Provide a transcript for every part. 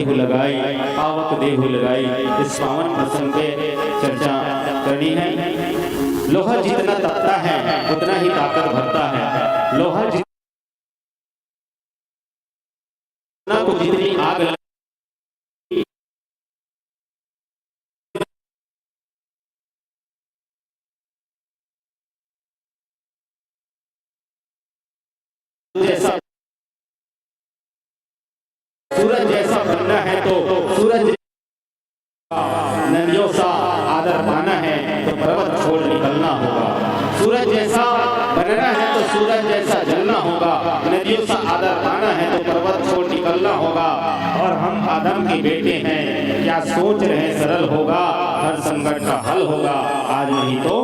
देहु लगाई, पावक देहु लगाई। इस पावन प्रसंग पे चर्चा करनी है। लोहा जितना तपता है उतना ही ताकत भरता है। लोहा जितना को जितनी आग जैसा सूरज जैसा बनना है तो सूरज, नदियों सा आदर पाना है तो पर्वत छोड़ निकलना होगा। सूरज जैसा बनना है तो सूरज जैसा जलना होगा। नदियों सा आदर पाना है तो पर्वत छोड़ निकलना होगा। और हम आदम के बेटे हैं, क्या सोच रहे सरल होगा। हर संकट का हल होगा, आज नहीं तो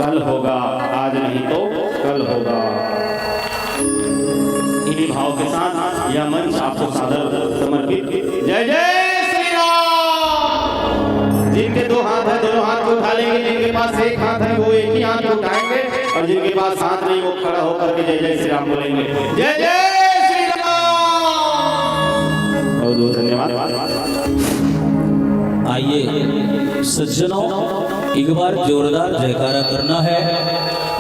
कल होगा, आज नहीं तो कल होगा। इन्हीं भाव के साथ यह मंच आपको सादर समर्पित। जय जय श्री राम। जिनके दो हाथ है दोनों हाथ को उठा लेंगे, जिनके पास एक हाथ है वो एक ही हाथ को उठाएंगे, और जिनके पास हाथ नहीं वो खड़ा होकर के जय जय श्री राम बोलेंगे। जय जय श्री राम। बहुत बहुत धन्यवाद। आइए सज्जनों, एक बार जोरदार जयकारा करना है।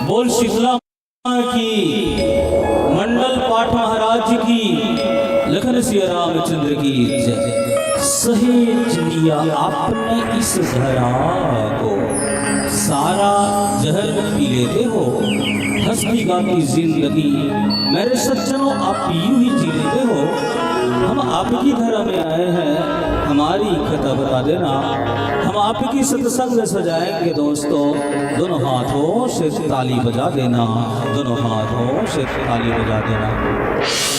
बोल शीतला की, मंडल पाठ महाराज की, लखन सिया रामचंद्र की जय। सहेज लिया आपने इस धरा को, सारा जहर पी लेते हो। हंसती गाती जिंदगी मेरे सज्जनों आप यूं ही जी लेते हो। हम आपकी धरा में आए हैं, हमारी कथा बता देना। हम आपकी सत्संग सजाएंगे दोस्तों। दोनों हाथों से ताली बजा देना, दोनों हाथों से ताली बजा देना।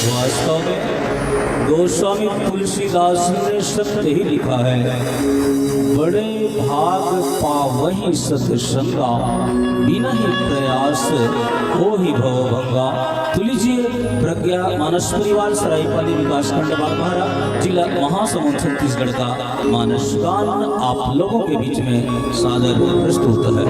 वास्तव में गोस्वामी तुलसीदास ने सत्य ही लिखा है, बड़े भाग पावहि सत्संगा, बिना ही प्रयास हो ही भवभंगा। तो लीजिए प्रज्ञा मानस परिवार सरायपाली विकासखंड बागबाहरा जिला महासमुंद छत्तीसगढ़ का मानस गान आप लोगों के बीच में सादर प्रस्तुत है।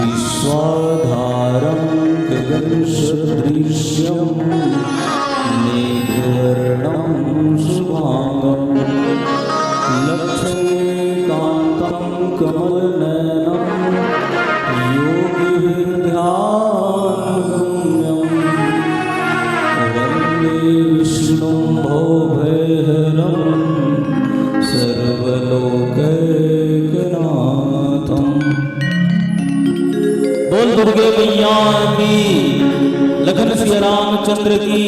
विश्वाधारं गगनसदृश्यं मेघवर्णं शुभांगं लक्ष्मीकान्तं कमलनयनं योगिर्ध्यानगम्यं वन्दे विष्णुं भवभयहरं सर्वलोकैकनाथम्। बोल दुर्गे मैया की, लखन सिया रामचंद्र की,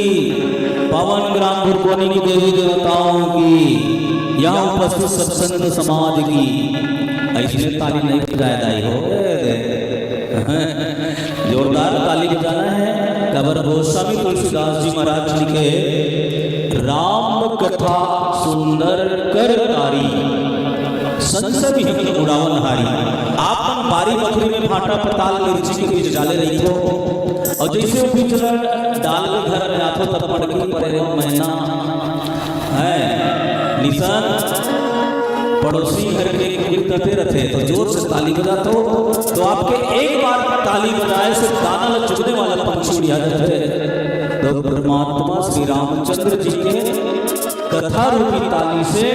पावन ग्राम भुरकोनी की देवी देवताओं की, यहाँ उपस्थित सत्संग समाज की। ऐसे ताली नहीं बजाई हो, जोरदार ताली बजाना है। कबर गोस्वामी तुलसीदास जी महाराज जी के राम कथा सुंदर कर तारी संसद ही उड़ावन हारी। आपन बारी बकरी में भाटा पताल मिर्ची के बीच डाले रही हो, और जैसे वो बीच डाल के घर में आथो तब पड़ के पड़े हो महीना है निशान पड़ोसी घर के कीर्तते रहते तो जोर से ताली बजाते हो, तो आपके एक बार ताली बजाए से दाना चुगने वाला पंछी उड़ जाते। तो परमात्मा श्री रामचंद्र जी के कथा रूपी ताली से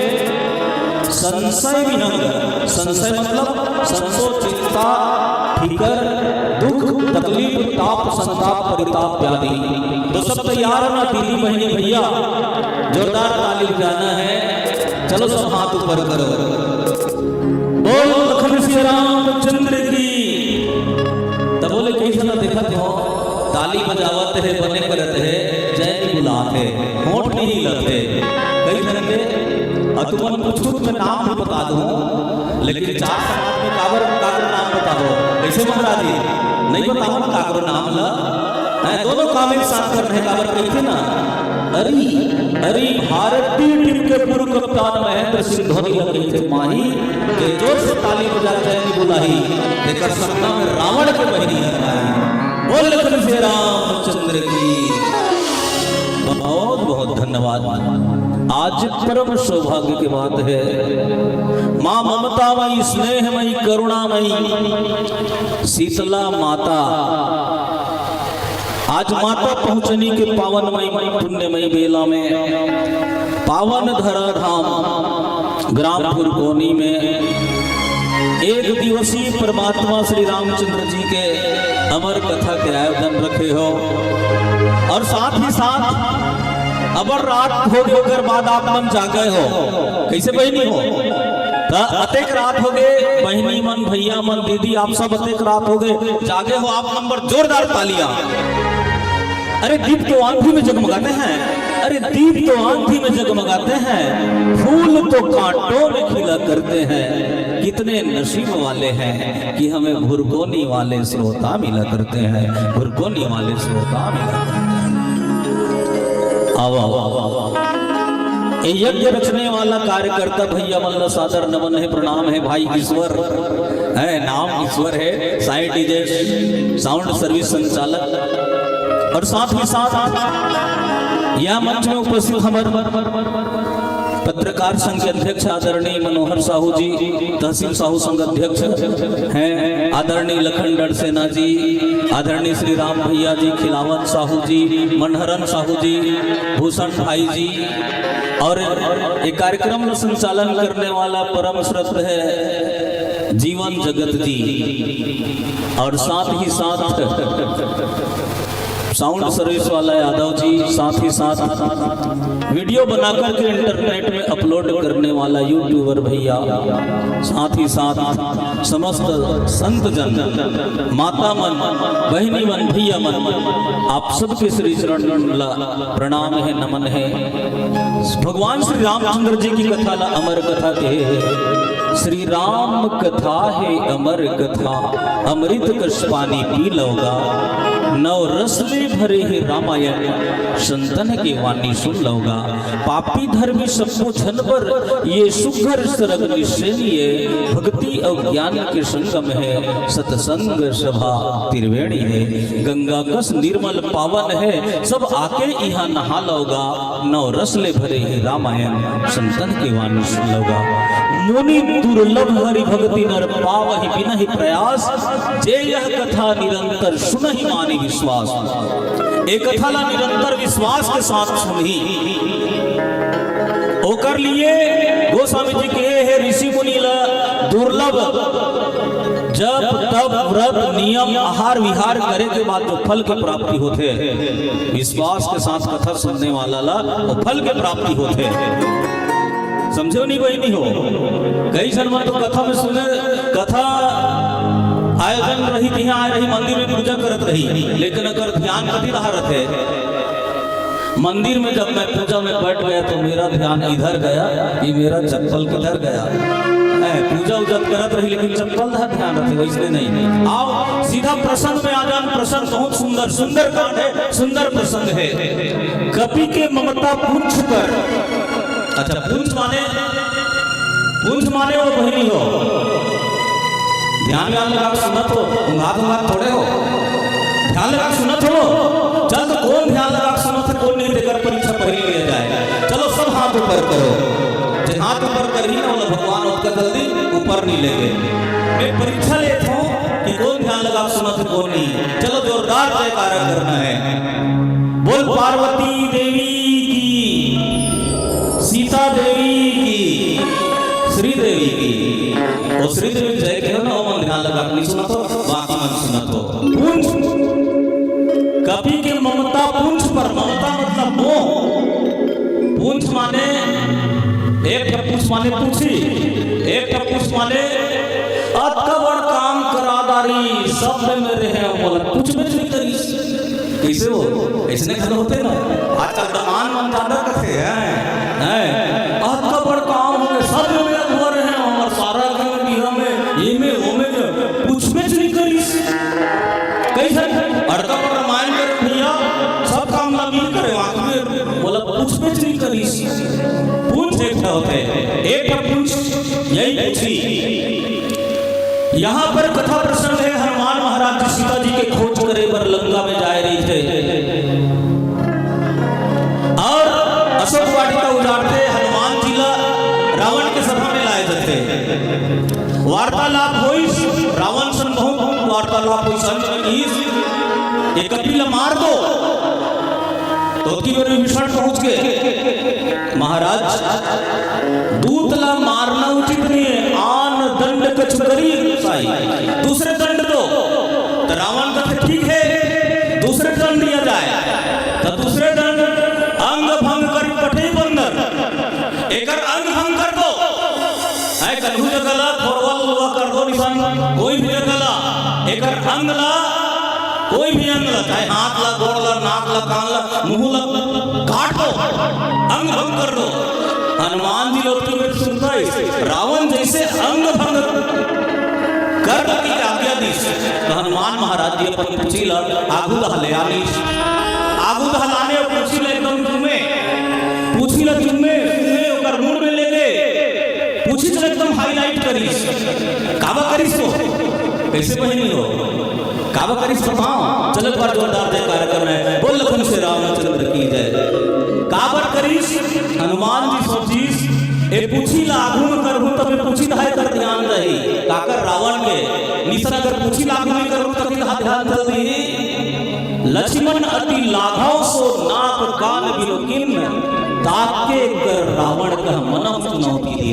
संशय विहंग, संशय मतलब संशो चिंता फिकर दुख तकलीफ ताप संताप परिताप व्याधि। तो सब तैयार हो ना दीदी बहनी भैया, जोरदार ताली बजाना है। चलो सब हाथ ऊपर करो, बोल लखन सिया रामचंद्र की। तब बोले कैसे ना देखा हो, ताली बजावत है बने करत है जय बुलाते होठ नहीं लगते कई तरह के तुमन पूछू मैं नाम भी बता दूं, लेकिन चार समाज में काबर नाम बता दो कैसे महाराज जी नहीं बताओ ना काबर नाम ला है। दोनों काम एक साथ करने काबर कहते ना, अरे अरे भारतीय टीम के पूर्व कप्तान महेंद्र सिंह धोनी कहते माही के जोर से ताली बजा जय बुलाही देखकर सपना में रावण के बहनी है। बोल लखन सिया रामचंद्र की। बहुत बहुत धन्यवाद। आज परम सौभाग्य की बात है, माँ ममतामयी स्नेहमयी करुणामयी शीतला माता आज माता पहुंचने के पावनमयी पुण्यमयी बेला में पावन धरा धाम ग्राम भुरकोनी में एक दिवसीय परमात्मा श्री रामचंद्र जी के अमर कथा के आयोजन रखे हो, और साथ ही साथ अबर रात हो गए बाद आप मन जागे हो कैसे बहनी हो अतेक रात हो गए बहनी मन भैया मन दीदी आप सब अतेक रात हो गए जागे हो आप नंबर जोरदार तालियां। अरे दीप तो आंधी में जगमगाते हैं, अरे दीप तो आंधी में जगमगाते हैं, फूल तो कांटों में खिला करते हैं। कितने नसीब वाले हैं कि हमें भुरकोनी वाले श्रोता मिला करते हैं, भुरकोनी वाले श्रोता मिला करते हैं। आओ यज्ञ रचने वाला कार्यकर्ता भैया मल्ला सादर नमन है, प्रणाम है। भाई ईश्वर है, नाम ईश्वर है, साइड डीजे साउंड सर्विस संचालक, और साथ ही साथ यह मंच में उपस्थित हमारे पत्रकार संघ के अध्यक्ष आदरणीय मनोहर साहू जी, तहसील साहू संघ अध्यक्ष हैं आदरणीय लखन सेना जी, आदरणीय श्री राम भैया जी, खिलावन साहू जी, मनहरन साहू जी, भूषण भाई जी, और एक कार्यक्रम में संचालन करने वाला परम श्रद्ध है जीवन जगत जी, और साथ ही साथ साउंड सर्विस वाला यादव जी, साथ ही साथ वीडियो बनाकर के इंटरनेट में अपलोड करने वाला यूट्यूबर भैया, साथ ही साथ समस्त संत जन, माता मन, बहनी मन, भैया मन, आप सबके श्री चरण प्रणाम है, नमन है। भगवान श्री रामचंद्र जी की कथा ला अमर कथा के श्री राम कथा है अमर कथा, अमृत कश पानी पी लोगा, नव रस में भरे ही रामायण, संतन की वाणी सुन लोगा। पापी धर्मी सबको छन पर ये सुघर सरग निश्चय, भक्ति और ज्ञान के संगम है, सत्संग सभा त्रिवेणी है। गंगा कस निर्मल पावन है, सब आके यहाँ नहा लोगा, नव रस ले भरे ही रामायण, संतन की वाणी सुन लोगा। मुनि दुर्लभ हरि भक्ति नर पावहि बिनहि प्रयास, जे यह कथा निरंतर सुनहि मानि विश्वास। एक कथा ला निरंतर विश्वास के साथ सुनही, ओकर लिए गोस्वामी जी के है ऋषि मुनि ला दुर्लभ जब तब व्रत नियम आहार विहार करे के बाद जो फल के प्राप्ति होते, विश्वास के साथ कथा सुनने वाला ला वो फल के प्राप्ति होते। समझो नहीं वही नहीं हो। कई जन्म तो कथा में सुने, कथा आयोजन रही थी, आ रही मंदिर में पूजा करत रही, लेकिन अगर ध्यान कति रहा रहते, मंदिर में जब मैं पूजा में बैठ गया तो मेरा ध्यान इधर गया कि मेरा चप्पल किधर गया। पूजा उजा करत रही लेकिन चप्पल का ध्यान रखे, वैसे नहीं। आओ सीधा प्रसंग में आ जान। प्रसंग बहुत सुंदर सुंदर कांड है, सुंदर प्रसंग है। कपि के ममता पूंछ कर, अच्छा पूंछ माने वो बहनी हो, ध्यान लगा सुनत हो, उंगात थोड़े हो, ध्यान लगा सुनत हो। चल तो कौन ध्यान लगा सुनत है, कौन नहीं देकर परीक्षा पहले लिया जाए। चलो सब हाथ ऊपर करो, हाथ ऊपर कर ही ना बोला भगवान उसका जल्दी ऊपर नहीं लेंगे। मैं परीक्षा लेता हूँ कि कौन ध्यान लगा सुनत है कौन नहीं। चलो जोरदार जयकारा करना है। बोल पार्वती देवी की, सीता देवी की, श्री देवी की। और श्री देवी जय कहो ना, मन ध्यान लगा नहीं सुना तो बाकी मन सुना तो। पूंछ, कपि के ममता पूंछ पर, ममता मतलब मोह। पूंछ माने एक पूछ माने पूछी, एक पूछ माने अतबड़ काम करादारी, सब में रहे बोला पूछ में नहीं करी। कैसे हो, ऐसे नहीं खड़े होते ना आजकल दमान मन ज्यादा करते हैं। अतबड़ काम हो गए, सब में हो रहे हैं, हमारा सारा घर बिहा में ये में वो में पूछ में नहीं करी। कैसे अड़का पर रामायण कर भैया सब काम लगी करे, वहां में बोला पूछ में नहीं करी। पूंछ एक होते, एक पूंछ यही पूछी। यहाँ पर कथा प्रसंग है, हनुमान महाराज जी सीता जी के खोज करे पर लंका में जा रही थे और अशोक वाटिका उजाड़ते हनुमान जी ला रावण के सभा में लाए जाते। वार्तालाप हुई, रावण सन बहुत वार्तालाप हुई, संत एक कपिला मार दो तो विभीषण पहुंच गए। महाराज दूत ला मारना उचित नहीं है, आन दंड कछ करी साई, दूसरे दंड दो। तो रावण का ठीक है दूसरे दंड दिया जाए, तो दूसरे दंड अंग भंग कर पटे बंदर, एक अंग भंग कर दो। है कन्हू जगला फोरवल कर दो निशान, कोई भी जगला एक अंग ला, कोई भी अंग ला, चाहे हाथ ला, गोड़ ला, नाक ला, कान ला, मुंह ला, काट दो, अंग भंग कर दो। हनुमान जी लोग तो सुनता है, रावण जैसे अंग भंग कर की आज्ञा दी। तो हनुमान महाराज जी अपन पूछी ला आगू दहले आनी, आगू दहलाने और पूछी ला एकदम जुमे, पूछी ला जुमे ओकर मुंह में ले गए, पूछी ला एकदम हाईलाइट करी, काबा करी सो कैसे बहनी हो, काबा करी सभाओ। चलो पर जोरदार जयकारा करना है, बोल लखन से रामचंद्र की जय। काबर करीस हनुमान जी सोचीस ए पूछी लागू में करहूं तब मैं पूछी धाय कर ध्यान रही काकर रावण के निसन अगर पूछी लागू में करूं तब ध्यान रही। लक्ष्मण अति लाघव सो नाक कान बिलोकिन, ताके कर रावण का मनम चुनौती दी।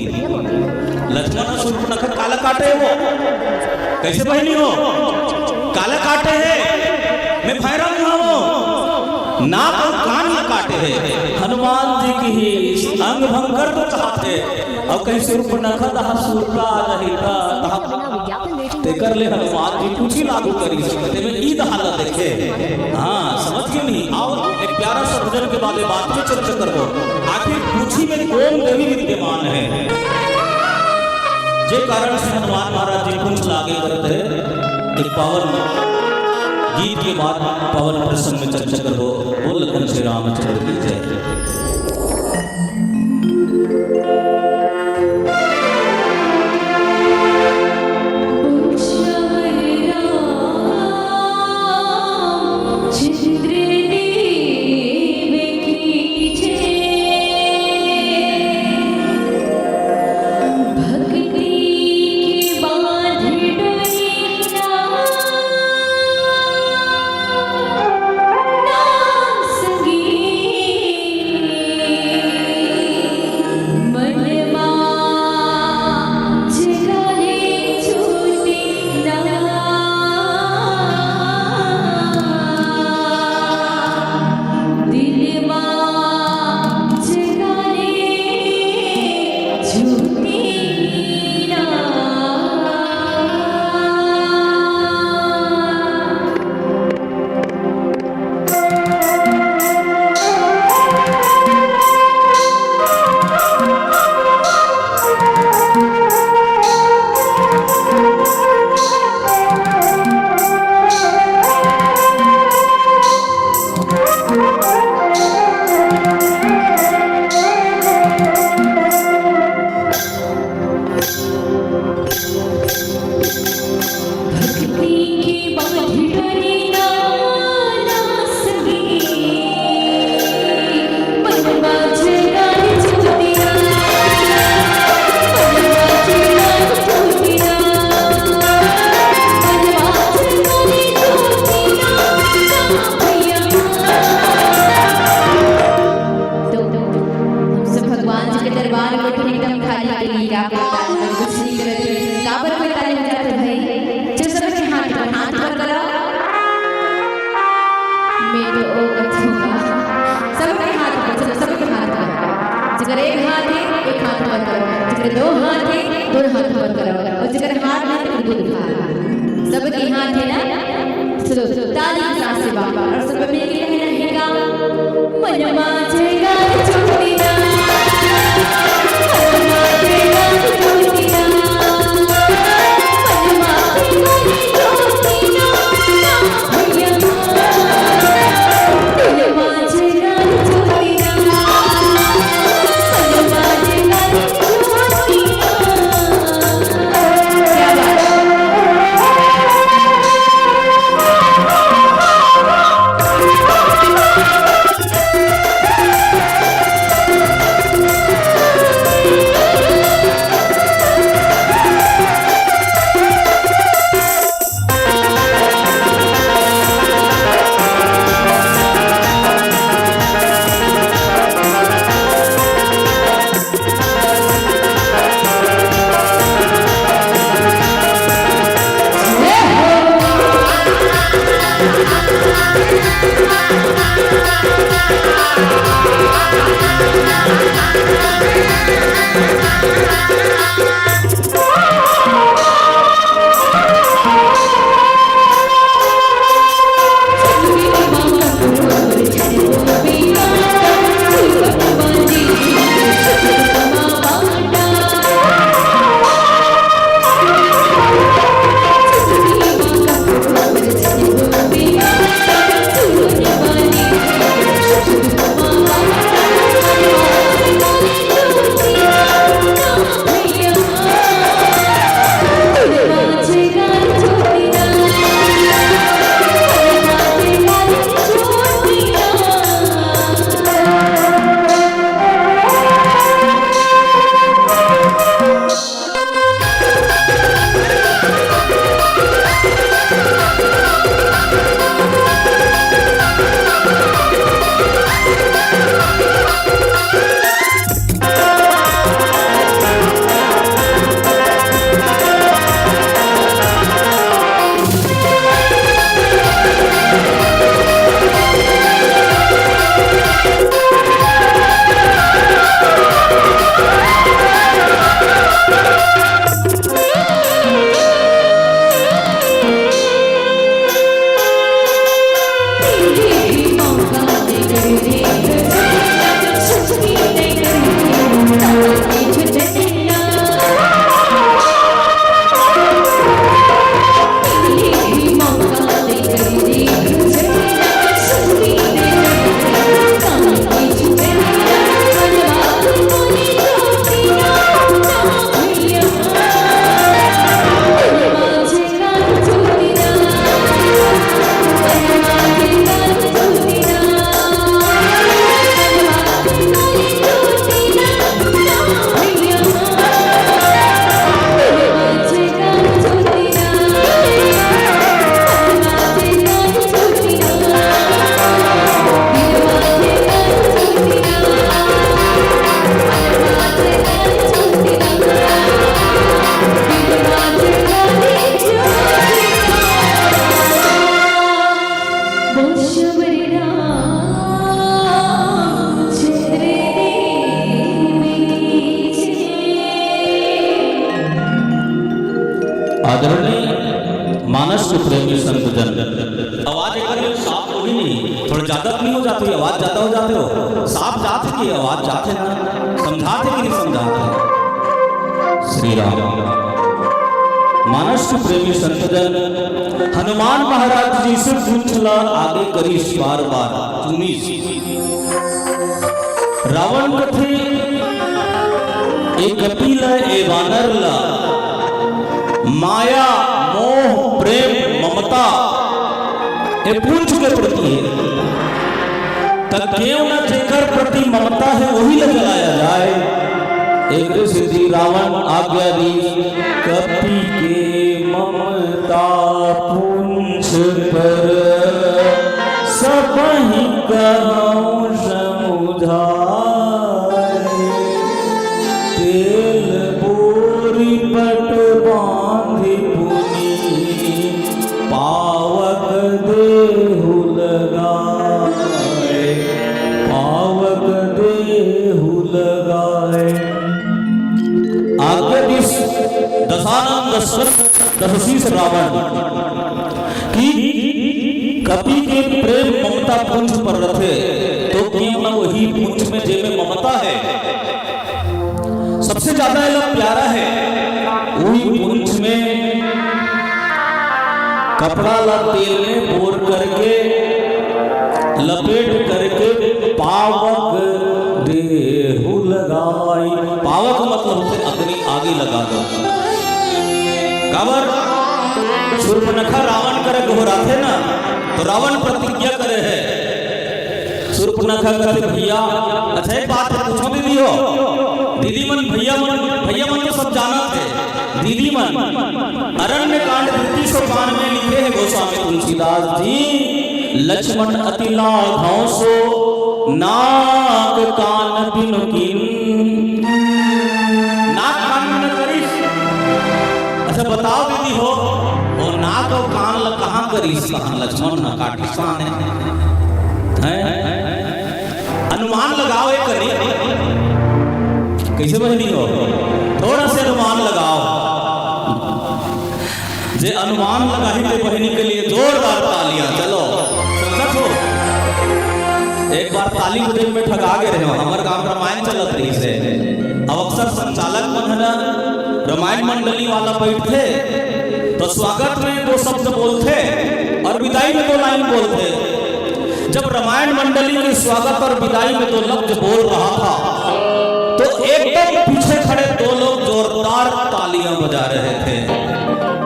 लक्ष्मण शूर्पणखा काला काटे वो, कैसे बहनी हो काला काटे है, मैं भैरव हूं, नाक और कान न काटे है। हनुमान जी की ही अंग भंग कर दो चाहते और कहीं शूर्पणखा दहा सूरका नहीं था ते कर ले। हनुमान जी पूछी लागू करी सकते में ईद हालत देखे। हाँ समझ क्यों नहीं, आओ एक प्यारा सा भजन के बाद बात में चर्चा कर दो। आखिर पूछी में कौन देवी विद्यमान है, जे कारण से हनुमान महाराज जी कुंज लागे करते एक पावन गीत के बाद पावन प्रसंग में चर्चा कर दो। बोल लखन श्री रामचंद्र की जय। भक्ति है ना? चलो ताली के साथ से बाबा और सब मिलके कहना रहेगा मन माझेगा छोटी ना मन माझेगा छोटी ना मन माझेगा छोटी ना भैया दिल माझेगा छोटी ना मन माझेगा छोटी ना क्या बात आदरणीय मानस के प्रेमी संतजन, आवाज एक बार साफ हो ही नहीं, थोड़ा ज्यादा नहीं हो जाती आवाज, ज्यादा हो जाते हो साफ जाते की आवाज जाते ना, समझाते कि नहीं समझाते। श्री राम मानस के प्रेमी संतजन, हनुमान महाराज जी से पूछला आगे करीश बार बार चुनीस रावण कथे एक कपिल ए वानरला माया मोह प्रेम ममता ये पूंछ के प्रति है, तब क्यों न जेकर प्रति ममता है वही ल जलाया जाए। एक सिद्धि रावण आज्ञा दी कपि के ममता पूंछ पर सब ही कहूँ समुझाए, तेल बोरी पट बांधि पुनी पावक देहु लगाए, पावक देहु लगाए। आगे दशानंद दशशीष रावण कि कपि के प्रेम ममता पुंज पर रखे, तो क्यों न वही पुंज में जेमे ममता है, सबसे ज्यादा यह प्यारा है वही पुंज में कपड़ा ला तेल में बोर करके लपेट करके पावक देहु लगाई। पावक मतलब उसे अग्नि आगे लगा दो। काबर शूर्पणखा रावण करे घोरा थे ना, तो रावण प्रतिज्ञा करे है। शूर्पणखा कहते भैया, अच्छा एक बात है पूछो दीदी हो, दीदी मन भैया मन तो सब जाना थे। दीदी मन अरण्य कांड 305 में लिखे हैं गोस्वामी तुलसीदास जी, लक्ष्मण अति लाघव सो नाक कान बिनु कीन। नाक कान न करिस, अच्छा बताओ दीदी हो, वो नाक और कान ल कहाँ करिस, कहाँ लक्ष्मण न काटिस कहाँ है? अनुमान लगाओ एक करी, कैसे बहनी हो, थोड़ा से अनुमान लगाओ। जे अनुमान लगाई थे बहनी के लिए जोरदार तालियां। चलो समझत हो, एक बार ताली बजे में ठगा गए रहे हो। हमारे गांव रामायण चलत रही से, अब अक्सर संचालक मन है ना रामायण मंडली वाला बैठते, तो स्वागत में 2 शब्द बोलते और विदाई में 2 लाइन बोलते। जब रामायण मंडली के स्वागत और विदाई में 2 लफ्ज बोल रहा था, तो एकदम पीछे खड़े 2 लोग जोरदार तालियां बजा रहे थे।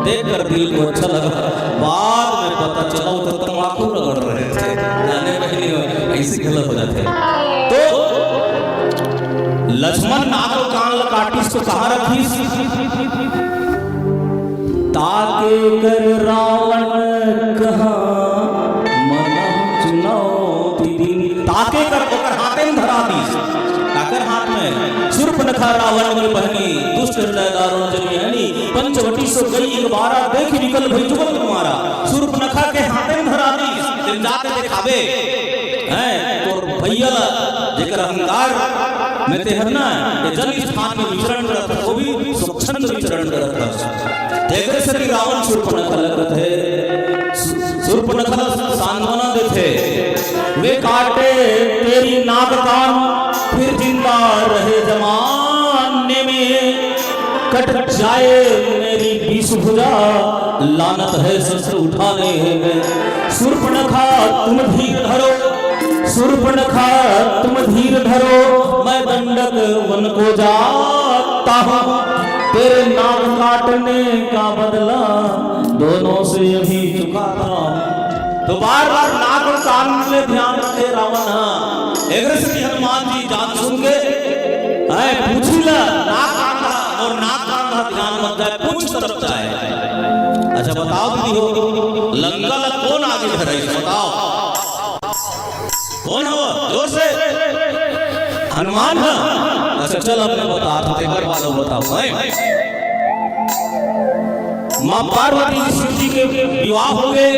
देखकर दिल को अच्छा लगा, बाद में पता चला वो तो तंबाकू रगड़ रहे थे। जाने पहले ऐसे गलत हो जाते। तो लक्ष्मण नाक और कान काटिस तो कहाँ रखीस, ताके कर रावण कहाँ मन चुनौती दिन। ताके कर ओकर हाथे में धरा दीस, ताकर हाथ में। शूर्पणखा रावण में बहनी दुष्ट हृदय दारुण जनियानी, पंचवटी सो गई एक बारा, देख निकल भई जुगल तुम्हारा। शूर्पणखा के हाथे में धरा दीस, दिन जाके दिखावे हैं तो भैया जेकर अहंकार में तेहरना ये जन स्थान में विचरण करता, वो भी स्वच्छंद विचरण करता। देखते से रावण शूर्पणखा लगत है, शूर्पणखा सांत्वना देते, वे काटे तेरी नाक कान, फिर जिंदा रहे जमाने में, कट जाए मेरी 20 भुजा, लानत है शस्त्र उठाने में। शूर्पणखा तुम धीर धरो, शूर्पणखा तुम धीर धरो, मैं दंडक वन को जाता हूँ, तेरे नाक काटने का बदला दोनों से अभी चुकाता हूँ। तो बार बार नाक और कान में ध्यान रखे रावण। एक श्री हनुमान जी जान सुन के पूछिला नाक कांधा और नाक कांधा ध्यान मत जाए, पूछ तरफ जाए। अच्छा बताओ दीदी हो, लंका कौन आगे धराई, बताओ कौन हो, जोर से। हनुमान है। अच्छा चल अपने बता, घर वालों बताओ। माँ पार्वती जी शिव जी के विवाह हो गए।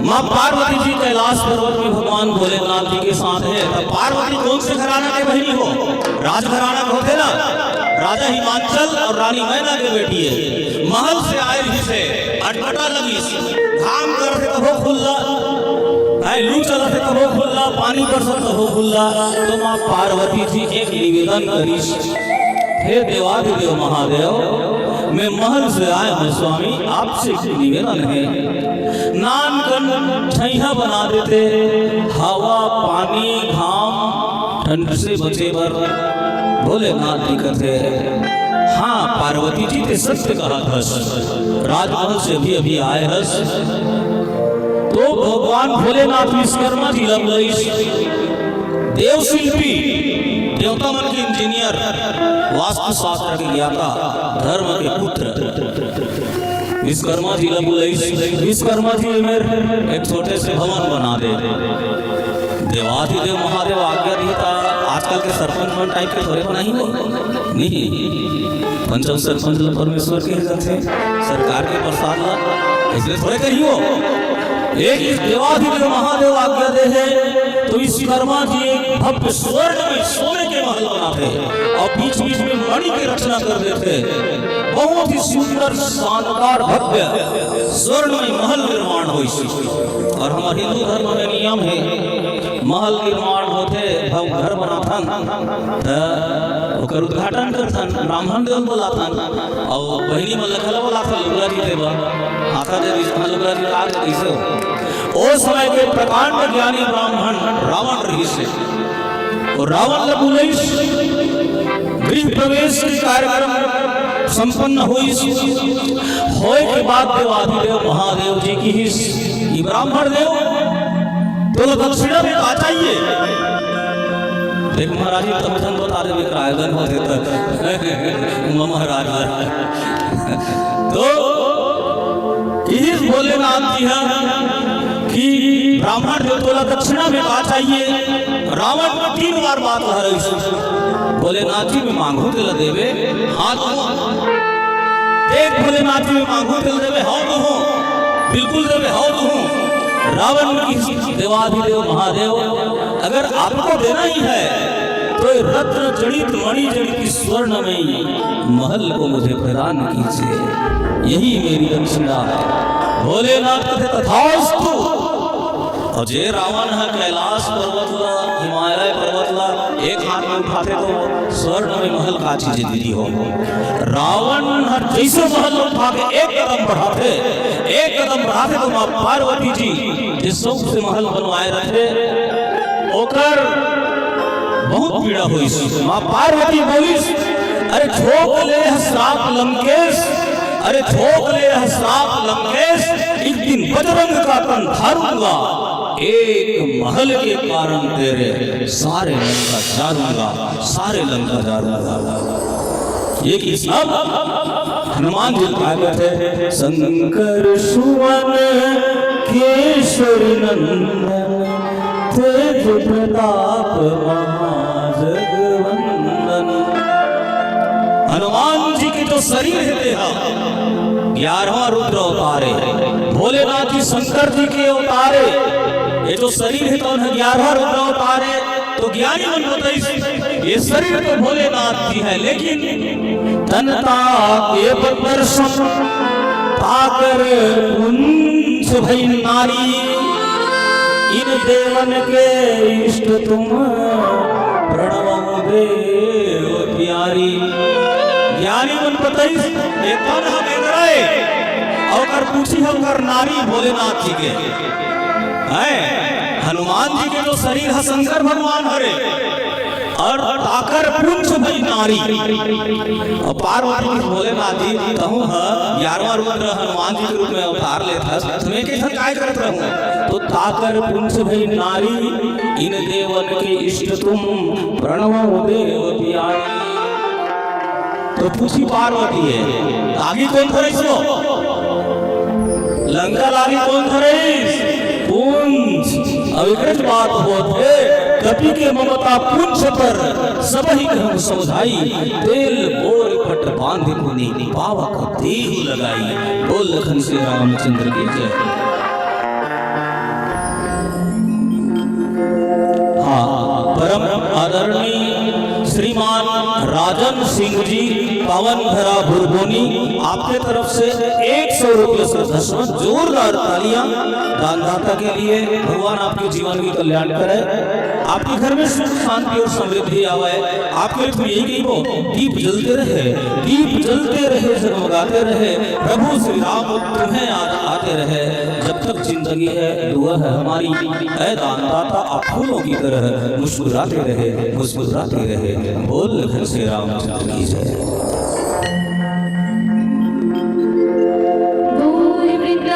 माँ पार्वती जी कैलाश पर्वत में भगवान भोलेनाथ जी के साथ है। तब पार्वती कौन से घराना के बहनी हो, राजघराना के होते ना, राजा हिमांचल और रानी मैना के बेटी है। महल से आए ही से अटपटा लगी, घाम कर तो हो खुल्ला, लू चला थे तो हो खुल्ला, पानी बरसत तो हो खुल्ला। तो माँ पार्वती जी एक निवेदन करी, हे देवाधिदेव महादेव, मैं महल से आया हूँ स्वामी, आपसे एक निवेदन है, नान कन छैया बना देते, हवा पानी घाम ठंड से बचे पर भोलेनाथ जी कहते। हाँ पार्वती जी ने सत्य कहा था, राजमहल से भी अभी आए हस। तो भगवान भोलेनाथ विश्वकर्मा जी देव शिल्पी, देवता मन के इंजीनियर, वास्तु शास्त्र के ज्ञाता, धर्म के पुत्र विश्वकर्मा जी विश्वकर्मा जी मेरे एक छोटे से भवन बना दे। देवाधिदेव महादेव आज्ञा देता। आजकल के सरपंच टाइप के थोड़े नहीं पंचम सरपंच परमेश्वर के जाते, सरकार के प्रसाद ला इसलिए थोड़े कहीं हो। एक देवाधिदेव महादेव आज्ञा दे है, तो विश्वकर्मा जी एक भव्य स्वर्ण में सोने के महल बनाते और बीच बीच में मणि की रचना कर देते। बहुत ही सुंदर शानदार भव्य स्वर्ण में महल निर्माण हो। और हमारे हिंदू धर्म में नियम है, महल निर्माण होते भव्य घर बनाथन तो उद्घाटन करथन, ब्राह्मण देव बोलाथन और बहनी में लखला बोलाथन लुगरा जी देवा आता दे लुगरा जी लाग कैसे हो। ओ समय के प्रकांड ज्ञानी ब्राह्मण रावण रही से और रावण ने बुलाइस गृह प्रवेश के कार्यक्रम संपन्न हुई। होए के बाद देवाधिदेव महादेव जी की ही ब्राह्मण देव तो दक्षिणा में आ चाहिए। देख महाराज जी तो वचन बता दे आयोजन हो देता महाराज तो इस भोलेनाथ जी है कि ब्राह्मण देव तोला दक्षिणा में आ चाहिए। रावण को 3 बार बात कह रही भोलेनाथ जी में मांगू दिल देवे हाथ देख भोलेनाथ जी में मांगू दिल देवे हाउ तो हो बिल्कुल देवे हाउ तो हो। रावण की देवाधिदेव महादेव अगर आपको देना ही है तो रत्न जड़ित मणि जड़ित स्वर्ण में महल को मुझे प्रदान कीजिए, यही मेरी दक्षिणा है। भोलेनाथ कथे तथास्तु। और जे रावण है कैलाश पर्वतला हिमालय पर्वतला एक हाथ में उठाते तो स्वर्ण में महल का चीज दीदी हो। रावण हर जैसे महल उठा के एक कदम बढ़ाते तो मां पार्वती जी जिस शौक से महल बनवाए रखे ओकर बहुत पीड़ा हुई। मां पार्वती बोली अरे झोंक ले श्राप लंकेश, अरे झोंक ले श्राप लंकेश, एक दिन बजरंग का तन धारूंगा, एक महल के कारण तेरे सारे लंका जारूंगा, सारे लंका जारूंगा। ये की सब हनुमान जी भागवत है। शंकर सुवन केशरी नंदन तेज प्रताप महाजगवंदन। हनुमान जी की जो शरीर है देहा 11वां रुद्र अवतारे, भोलेनाथ जी शंकर जी के अवतारे, ये जो शरीर है तो 11वां रुद्र अवतारे। तो ज्ञानी मन बताइए ये शरीर तो भोलेनाथ जी है, लेकिन तनता के दर्शन पाकर कुंज भई नारी, इन देवन के इष्ट तुम प्रणव देव प्यारी। ज्ञानी मन बताइए ये तन हमें करे और पूछी होकर नारी भोलेनाथ जी के है। हनुमान जी के जो शरीर है शंकर भगवान हरे और ताकर पुंछ भई नारी। और पार्वती भोलेनाथ जी कहूँ 11वां रुद्र हनुमान जी के रूप में अवतार लेता तुम्हें कैसा काय करत रहूं। तो ताकर पुंछ भई नारी, इन देवन के इष्ट तुम प्रणव देव प्यारी। तो पूछी पार्वती है आगे कौन करे सो लंका लागी कौन करे पुंछ। अब एक बात होते कपि के ममता पुंछ पर सबही कहूं समझाई, तेल बोर पट बांधे पुनी पावक देहु लगाई। बोल लखन श्री रामचंद्र की जय। हाँ परम आदरणीय श्रीमान राजन सिंह जी पावन भरा बुरबोनी आपके तरफ से 100 रुपये से जोरदार तालियां दानदाता के लिए। भगवान आपके जीवन की कल्याण करे, आपके घर में सुख शांति और समृद्धि आवे। आपके लिए यही वो दीप जलते रहे, दीप जलते रहे, जगमगाते रहे। प्रभु श्री राम तुम्हें आते रहे जब तक जिंदगी है। दुआ है हमारी ऐ दानदाता आप फूलों की तरह मुस्कुराते रहे, मुस्कुराते रहे। बोल लखन श्री रामचंद्र की जय। तूने मेरा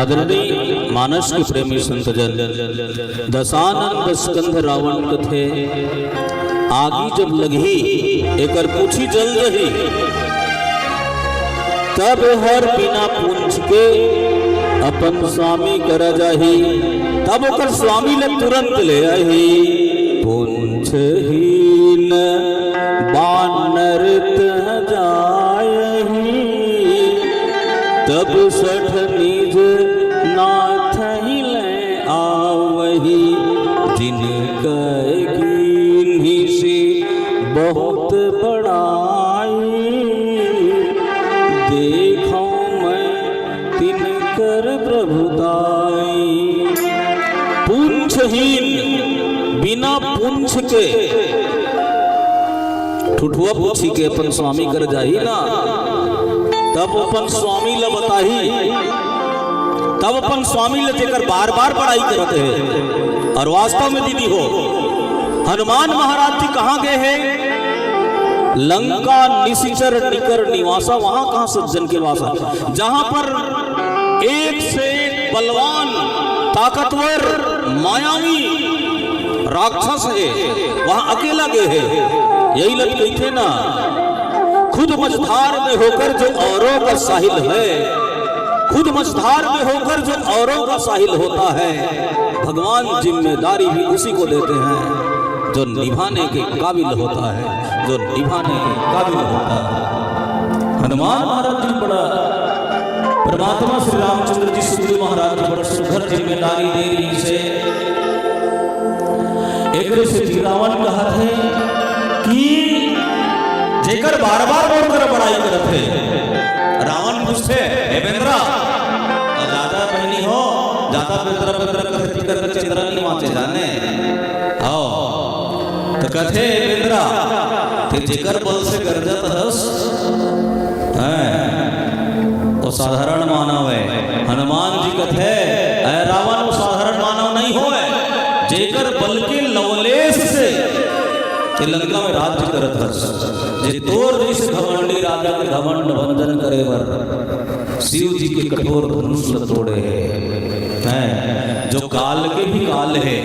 आदरणीय मानस के प्रेमी संतजन, दशानंद स्कंध रावण कथे आगी जब लगी एकर पूछी जल रही, तब हर बिना पूछ के अपन स्वामी कर जाही, तब ओकर स्वामी ले तुरंत ले आई। पूछहीन बानर तह जायही, तब सठ निज नाथ ही ले आवही। जिन कीन्ही से बहुत बड़ाई, देखो मैं तिनकर प्रभुताई। पूंछहीन बिना पूंछ के ठुठुआ पूछी के अपन स्वामी कर जाही ना, तब अपन स्वामी ल बताही, तब अपन स्वामी ल जेकर बार बार पढ़ाई करते हैं। और वास्तव में दीदी हो, हनुमान महाराज जी कहाँ गए हैं? लंका निशिचर निकर निवासा, वहां कहां सज्जन के वासा, जहां पर एक से एक बलवान ताकतवर मायावी राक्षस है, वहां अकेला गए हैं। यही लग गई थे ना, खुद मझधार में होकर जो औरों का साहिल है, खुद मझधार में होकर जो औरों का साहिल होता है, भगवान जिम्मेदारी भी उसी को देते हैं जो निभाने के काबिल होता है, जो निभाने के काबिल होता है। हनुमान महाराज जी बड़ा, परमात्मा श्री रामचंद्र जी सुग्रीव महाराज जी बड़ा सुघर जिम्मेदारी दे रही से। एक से रावण कहा थे कि जेकर बार बार बोलकर बड़ाई करत है। रावण पूछते देवेंद्रा ज्यादा बहनी हो, ज्यादा बेदरा बेदरा कहती कर चंद्रा नहीं वाचे जाने आओ तो कथे देवेंद्रा ते जेकर बल से कर जाता हस है वो साधारण मानव है। हनुमान जी कथे रावण वो साधारण मानव नहीं होए, जेकर बल के लवलेश से लंका में राज्य करत हस। जे तोर जैसे घमंडी राजा के घमंड भंजन करे वर शिव जी के कठोर धनुष ल तोड़े हैं, जो काल के भी काल है,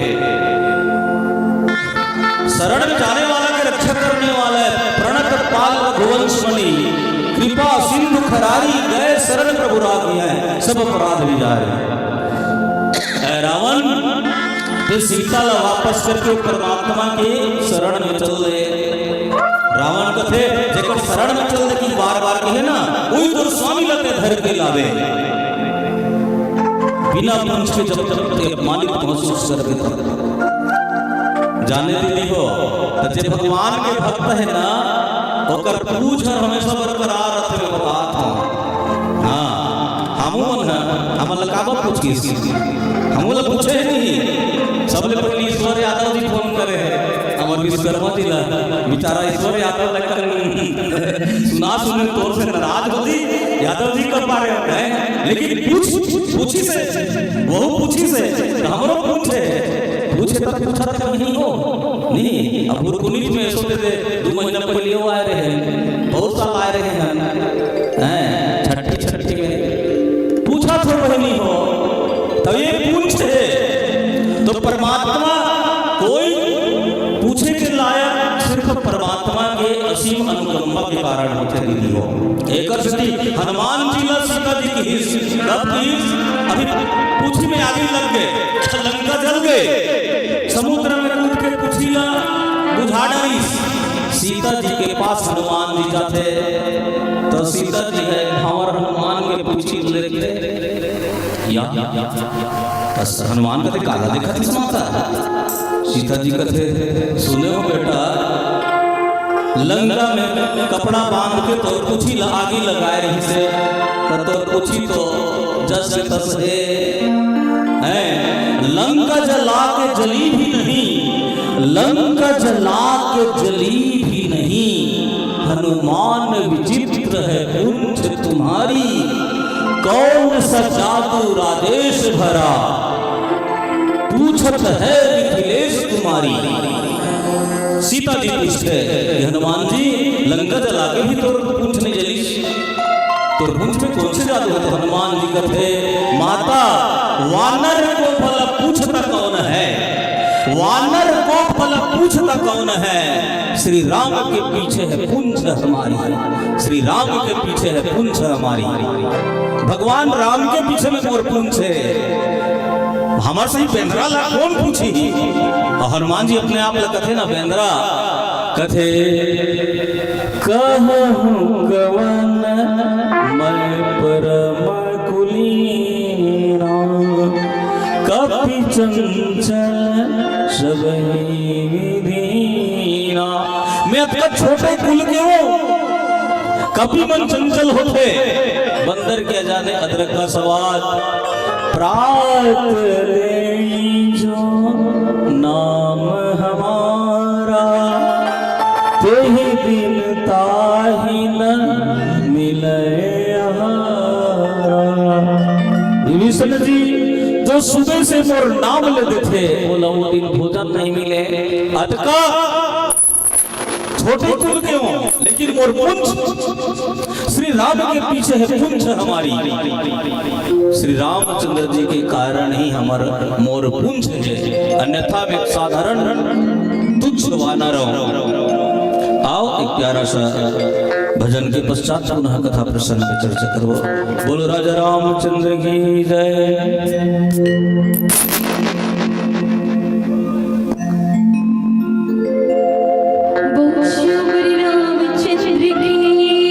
शरण में जाने वाला के रक्षा करने वाला है। प्रणत पाल रघुवंश मणि, कृपा सिंधु खरारी, गए शरण प्रभु राखी है, सब अपराध विजारे। रावण तो सीता ला वापस करके परमात्मा के शरण में चल रहे। रावण कथे जेकर शरण में चल दे की बार बार कहे ना, कोई तो स्वामी लते धर के लावे, बिना पूछ के जब तक अपमानित महसूस कर देता। जाने दीदी हो तो जे भगवान के भक्त है ना, ओकर पूछ हमेशा बरकरार रहते में बात हो। हाँ हमन हम लकाबा पूछ के हम लोग पूछे नहीं, सबले पहले ईश्वर यादव जी फोन करे हैं, हमारे विश्वकर्मा जी ला बेचारा ईश्वर यादव लगकर सुना सुने तौर से नाराज होती, यादव जी कब आ रहे हैं, लेकिन पूछी से वो पूछी से हमरो पूछे तब पूछा तक नहीं हो नहीं। अब गुरकुनित में सोते थे 2 महीना पहले वो आए रहे, बहुत साल आए रहे हैं, छठी में पूछा तो वही नहीं हो, तब ये पूछे तो परमात्मा कोई पूछे के लायक सिर्फ परमात्मा के असीम अनुकंपा के कारण होते नहीं हो। एक हनुमान जी ला सीता जी की हिस्स अभी पूछी में आगे लग गए, लंका जल गए, समुद्र में कूद के पूछी ला बुझा डाली। सीता जी के पास हनुमान जी जाते तो सीता जी है भावर हनुमान के पूछी लेते या हनुमान कहते काला देखा थी माता। सीता जी कहते सुने हो बेटा, लंका में कपड़ा बांध के तो कुछ ही आगे लगाए रही से तो कुछ ही तो जस तस है। लंका जला के जली भी नहीं, लंका जला के जली भी नहीं, हनुमान विचित्र है कुंठ तुम्हारी, कौन सा जादू राजेश भरा, पूछत है मिथिलेश तुम्हारी। सीता जी पूछते हनुमान जी लंका जला के भी तो पूछ नहीं जली, तो पूछ में कौन से जादू है? तो हनुमान जी कहते माता वानर को भला पूछता कौन है, वानर को भला पूछता कौन है, श्री राम के पीछे है पुंछ हमारी, श्री राम के पीछे है पुंछ हमारी। भगवान राम के पीछे में मोर पुंछ है, हमारे सही बेंद्रा ला कौन पूछी? और हनुमान जी अपने आप कथे ना बेंद्रा कथे कहूँ कवन मैं परम कुलीना, कपि चंचल सबहि विधीना। मैं अतका छोटे कुल के हूँ, कपि मन चंचल होते, बंदर क्या जाने अदरक का स्वाद, प्रात जो नाम हमारा, तेहि दिन ताहि न मिले विष्णु जी जो सुबह से मोर नाम लेते थे, बोला वो दिन भोजन नहीं मिले। अटका छोटे कुल के हो लेकिन मोर पुंछ श्री राम के पीछे है पुंछ हमारी, श्री रामचंद्र जी के कारण ही हमारा मोर पुंछ है, अन्यथा मैं साधारण तुच्छ वानर हूं। आओ एक प्यारा सा भजन के पश्चात पुनः कथा प्रसंग पे चर्चा करो। बोलो राजा रामचंद्र की जय। बोल श्री रामचंद्र की जय।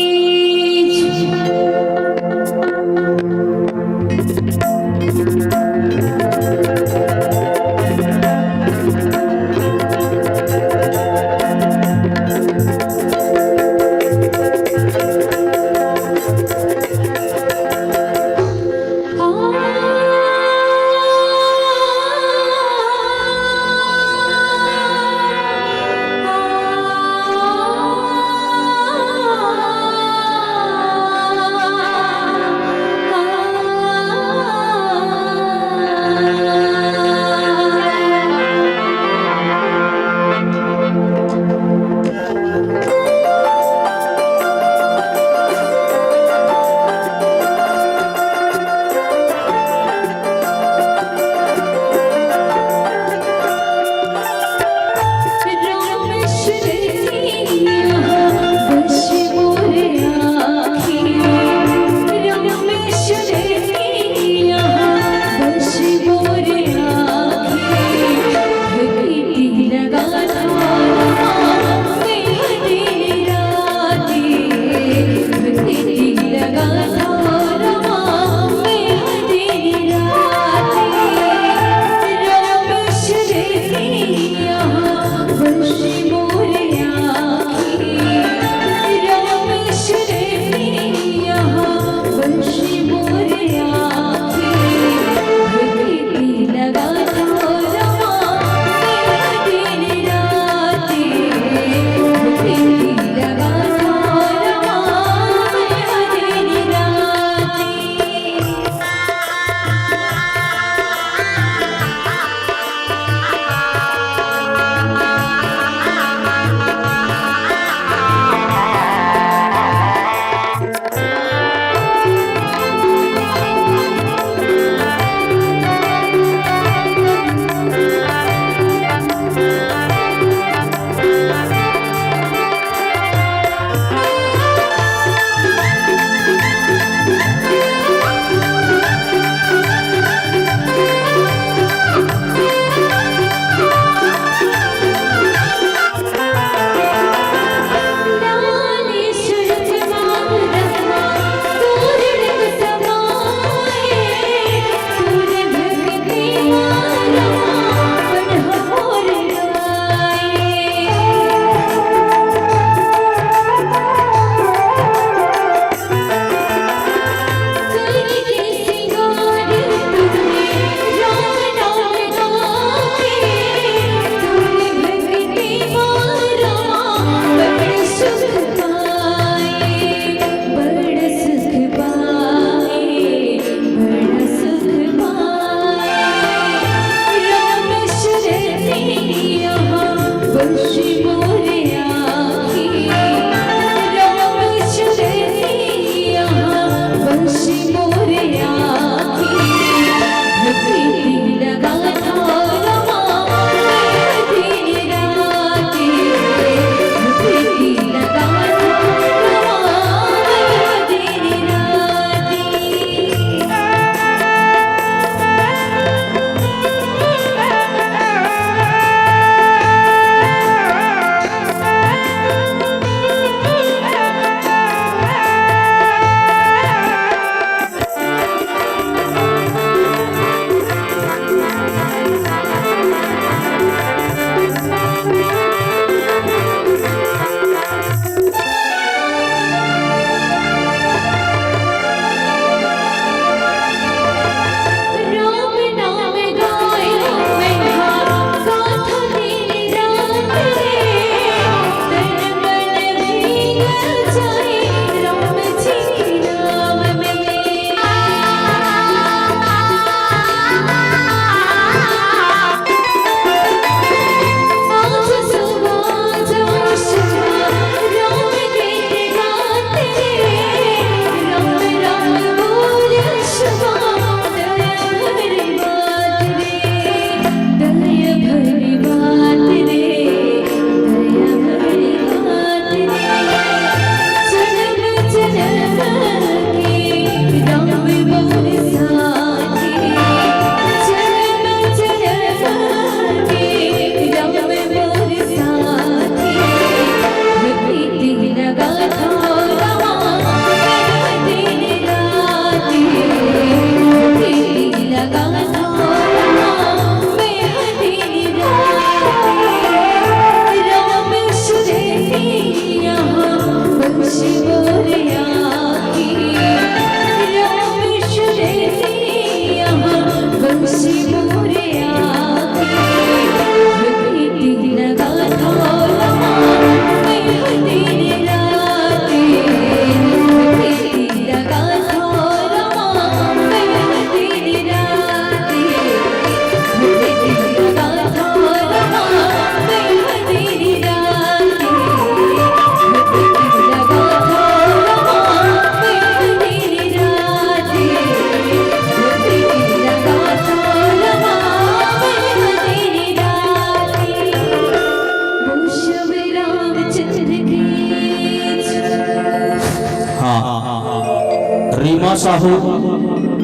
रमा साहू,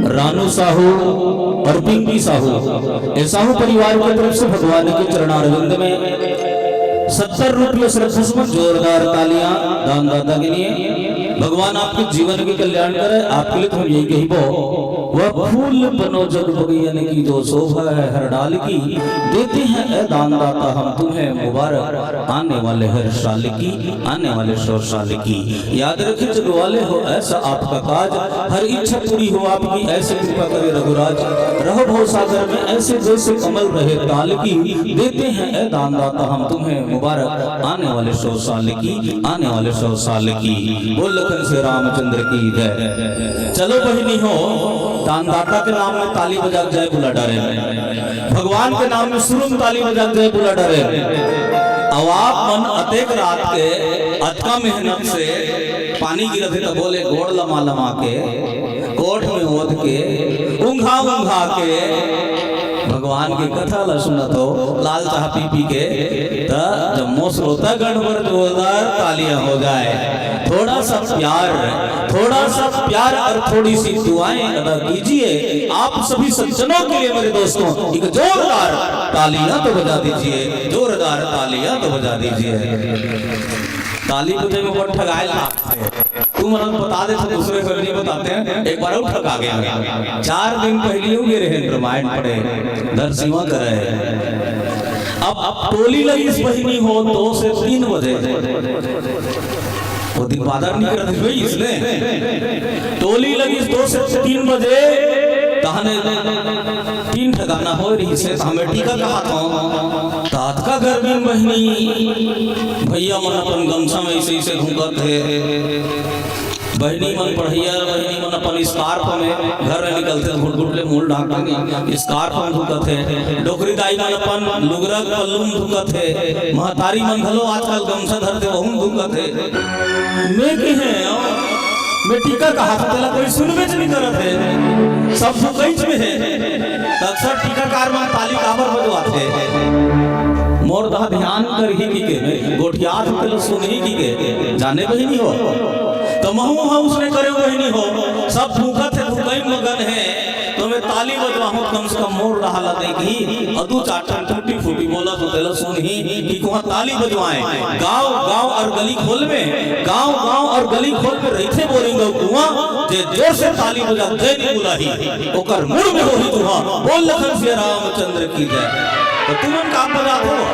रानू साहू और पिंकी साहू, ये साहू परिवार की तरफ से भगवान के चरणारविंद में 70 रुपये श्रद्धासुमन जोरदार तालियां दानदाता के लिए। भगवान आपके जीवन के कल्याण करे। आपके लिए तो हम यही कही वह फूल बनो जग बगियन की जो शोभा है हर डाल की, देते हैं ए दानदाता हम तुम्हें मुबारक, आने वाले हर साल की, आने वाले 100 साल की। याद रखिए जग वाले हो ऐसा आपका काज, हर इच्छा पूरी हो आपकी, ऐसे कृपा करे रघुराज। रहो भव सागर में ऐसे जैसे कमल रहे ताल की, देते हैं ए दानदाता हम तुम्हें मुबारक, आने वाले 100 साल की, आने वाले 100 साल की। बोल लखन से रामचंद्र की जय। चलो बहिनी हो, दानदाता के नाम में ताली बजा जाए बुला डारे, भगवान के नाम में सुरुम ताली बजा जाए बुला डारे। अब आप मन अतेक रात के अतका मेहनत से पानी गिरत है तो बोले गोड़ लमा लमा के, कोठ में ओढ़ के, ऊंघा ऊंघा के भगवान की कथा ला सुनत हो लाल चाह पी पी के, जब मोस रोता गणवर जोरदार तालियां हो जाए। थोड़ा सा प्यार और थोड़ी सी दुआएं अदा कीजिए आप सभी सज्जनों के लिए मेरे दोस्तों। एक जोरदार तालियां तो बजा दीजिए, जोरदार तालियां तो बजा दीजिए। ताली बजे में बहुत ठगाए तू मतलब बता दे तो दूसरे को नहीं बताते हैं। एक बार और ठगा गया, 4 दिन पहले हो गए रहे रामायण पढ़े दर्शिवा करे। अब टोली लगी इस बहिनी हो 2 से 3 बजे, वो दिन बादर नहीं कर रहे इसलिए टोली लगी 2 से 3 बजे, तहने 3 ठगाना हो रही से हमें टीका कहा था तात का घर में बहिनी भैया मन अपन गमछा में ऐसे ऐसे घूमत है, बहनी मन पढ़ैया, बहनी मन अपन स्कार्फ में घर में निकलते घुट घुटले मूल ढाकते स्कार्फ में धुकत है, डोकरी दाई मन अपन लुगरा पल्लू धुकत है, महतारी मन घलो आजकल गमछा धरते वहु धुकत है। मैं के है मैं टीका कहा था तेला कोई सुनबे नहीं करत है, सब फुकैच में है। अक्सर टीकाकार में ताली काबर बजवाते मोर दा ध्यान कर ही के गोठियात तेला सुन ही के जाने बहिनी हो तो महू हम उसने करे बहिनी हो, सब भूखत है भूखई मगन है, तो मैं ताली बजवाऊं कम से कम मोर रहा ला देगी अदू चाटन टूटी फूटी बोला तो तेला सुन ही कि कोहा ताली बजवाएं। गांव और गली खोल में, गांव और गली खोल में रहिथे बोरिंग कुआं जे जोर से ताली बजा जय नी बुलाही ओकर मुड़ में होही तुहा। बोल लखन से रामचंद्र की जय। तो तुमन का बजाते हो,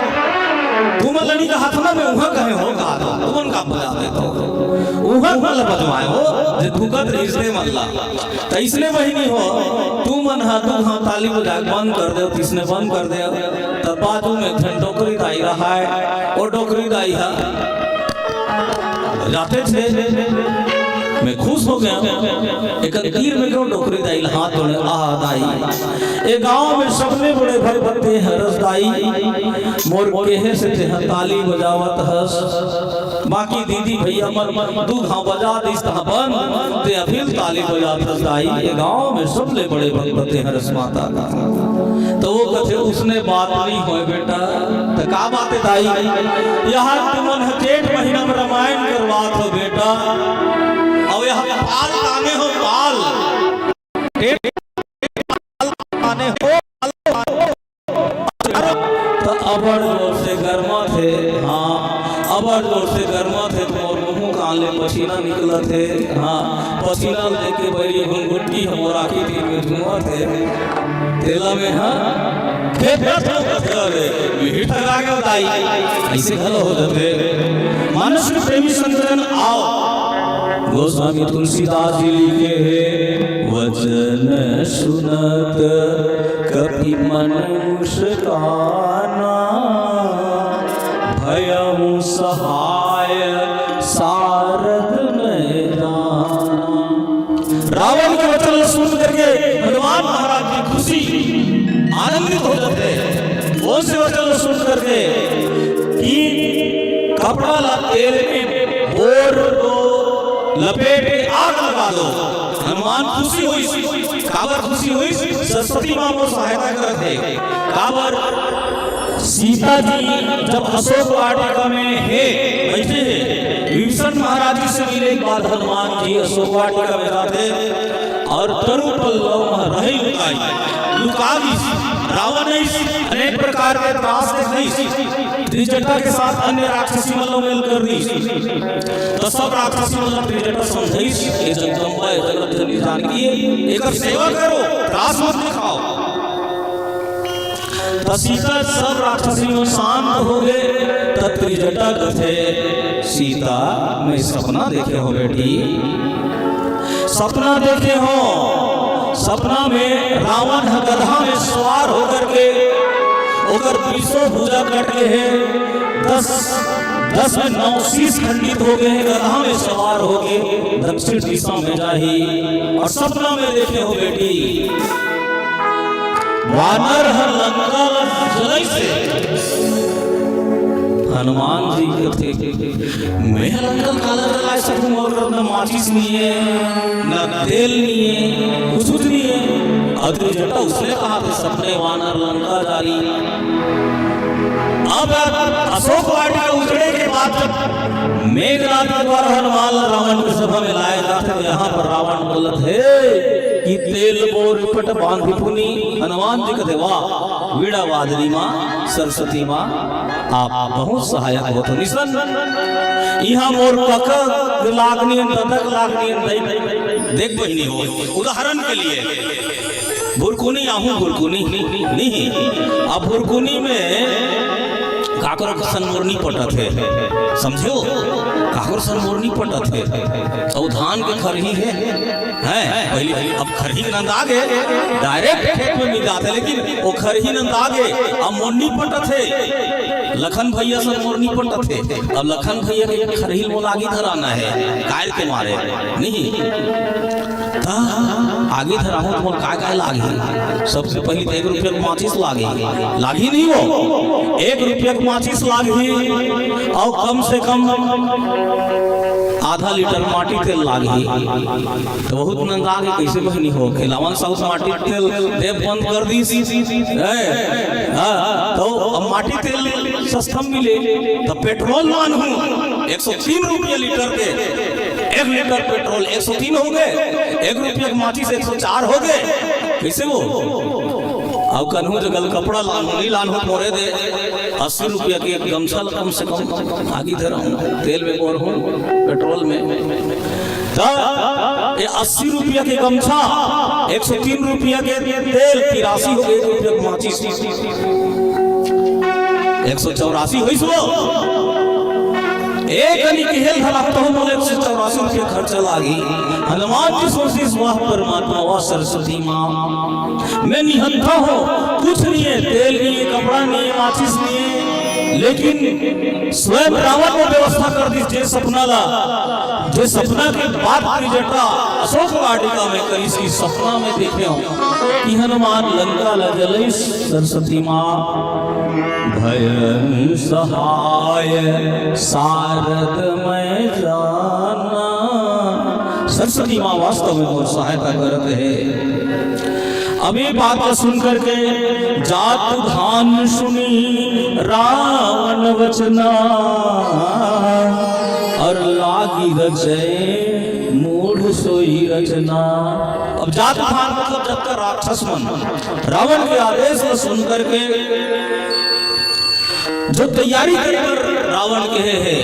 तुम लड़ी का हाथ ना में उहा कहे हो का तुमन का बजा देते हो, उहा मल बजवाए हो जे धुकत इसने मल्ला त इसने बहिनी हो तू मन हाथ हां ताली बजा बंद कर दे, इसने बंद कर दे तब बाजू में घन डोकरी दाई रहा है, और डोकरी दाई है जाते थे मैं खुश हो गया। एक तीर में क्यों डोकरी दाई हाथ जोड़े आहा दाई ए गांव में सबने बड़े भर बत्ते हैं रसदाई मोर केहे से ते ताली बजावत हस, बाकी दीदी भैया मन दू घाव बजा दिस ता बन ते अफिल ताली बजात रसदाई ए गांव में सबले बड़े भर बत्ते हैं रस माता का। तो वो कथे उसने बात नहीं होए बेटा तो का बात है दाई यहां तुमन जेठ महीना में रामायण करवात हो बेटा, अब यह पाल ताने हो पाल ताने हो तो अबर जोर से गर्मा थे, हाँ अबर जोर से गर्मा थे तो और मुंह काले पसीना निकला थे, हाँ पसीना लेके बड़ी घुंघुटी हम राखी थी में धुआं थे तेला में, हाँ खेत हिट लगा के बताई ऐसे घलो हो जाते। मानस प्रेमी संतजन आओ गोस्वामी तुलसीदास जी लिखे हैं वचन सुनत कपि मन मुस्काना, भयउ सहाय सारद में जाना। रावण के वचन सुन करके भगवान महाराज की खुशी आनंदित हो जाते हैं। वो से वचन सुन करके कि कपड़ा ला तेल में बोर दो लपेट के आग लगा दो। हनुमान खुशी हुई, काबर खुशी हुई सरस्वती मां को सहायता करते। काबर सीता जी जब अशोक वाटिका में है बैठे हैं विभीषण महाराज जी से मिले के बाद हनुमान जी अशोक वाटिका में जाते और तरु पल्लव रही लुकाई लुकावी रावण अनेक प्रकार के त्रास देखई त्रिजटा के साथ अन्य राक्षसी मतलब मिल कर दी तो सब राक्षसी मतलब त्रिजटा समझई ये जगदम्बा जगत जननी जानकी एकर सेवा करो त्रास मत दिखाओ। सीता सब राक्षसी में शांत हो गए तब त्रिजटा कथे सीता मैं सपना देखे हो बेटी सपना देखे हो सपना में रावण गधा में सवार होकर के ओकर 20 भुजा कट गए हैं 10 में 9 शीश खंडित हो गए हैं गधा में सवार हो गए दक्षिण दिशा में जाही और सपना में देखे हो बेटी वानर हर लंका जलई से हनुमान जी कहते मैं लंका काला जलाए सकूं और न माचिस नहीं है न तेल नहीं है कुछ नहीं है त्रिजटा उसने कहा कि सपने वानर लंका जारी। अब अशोक वाटिका उजड़े के बाद जब मेघनाद के द्वारा हनुमान रावण की सभा में लाए जाते तो यहाँ पर रावण बोलत है कि तेल बोर पट बांधी पुनी हनुमान जी कहते वाह वीणा वादनी माँ सरस्वती माँ आप बहुत सहायक हो तो निसन यहाँ मोर पक लागनी तक लागनी देख बहिनी हो उदाहरण के लिए भुरकुनी आहू भुरकुनी नहीं अब भुरकुनी में काकर सनमोरनी पटत है समझो काकर सनमोरनी पटत है तो धान के खरही है पहले अब खरही नंद आगे डायरेक्ट खेत में मिल जाते लेकिन वो खरही नंद आगे अब मोरनी पटत है लखन भैया सनमोरनी पटत है अब लखन भैया के खरही मोलागी धराना है कायर के मारे नहीं आगे धराहो तो काय लागी सबसे पहले तो 1 रुपया के माचिस लागी नहीं हो 1 रुपया के माचिस लागी और कम से कम आधा लीटर माटी तेल लागी तो बहुत नंद आगे कैसे बहनी हो खिलावन साउस माटी तेल दे बंद कर दी तो अब माटी तेल सस्ता मिले तो पेट्रोल मान हूँ 103 रुपया लीटर के 1 लीटर पेट्रोल 103 हो गए 1 रुपया के माचिस 104 हो गए कैसे वो अब कन्हू जगल कपड़ा नहीं लान हो मोरे दे 80 रुपया की एक गमछा कम से कम आगे दे रहा हूँ तेल में बोर हूँ पेट्रोल में तो ये 80 रुपया के गमछा 103 रुपया के तेल 83 हो गए 1 रुपया के माचिस 184 हुई सो एक अनी की हेल धराता हूँ बोले 184 रुपया खर्चा लागी हनुमान जी सोची वाह परमात्मा वाह सरस्वती माँ मैं निहत्था हूँ कुछ नहीं है तेल नहीं है कपड़ा नहीं है माचिस नहीं है लेकिन स्वयं रावण को व्यवस्था कर दी जे सपना ला जे सपना के बाद त्रिजटा अशोक वाटिका में करी सी सपना में देखे हो कि हनुमान लंका ला जलई सरस्वती माँ भयन सहाय सारद मैं जाना सरस्वती माँ वास्तव में बहुत सहायता करते हैं। अब ये बात सुन करके जात धान सुनी रावण वचना और लागी रचे मूढ़ सोई रचना। अब जात धान मतलब जब तक राक्षस मन रावण के आदेश को सुन करके जो तैयारी करे रावण के है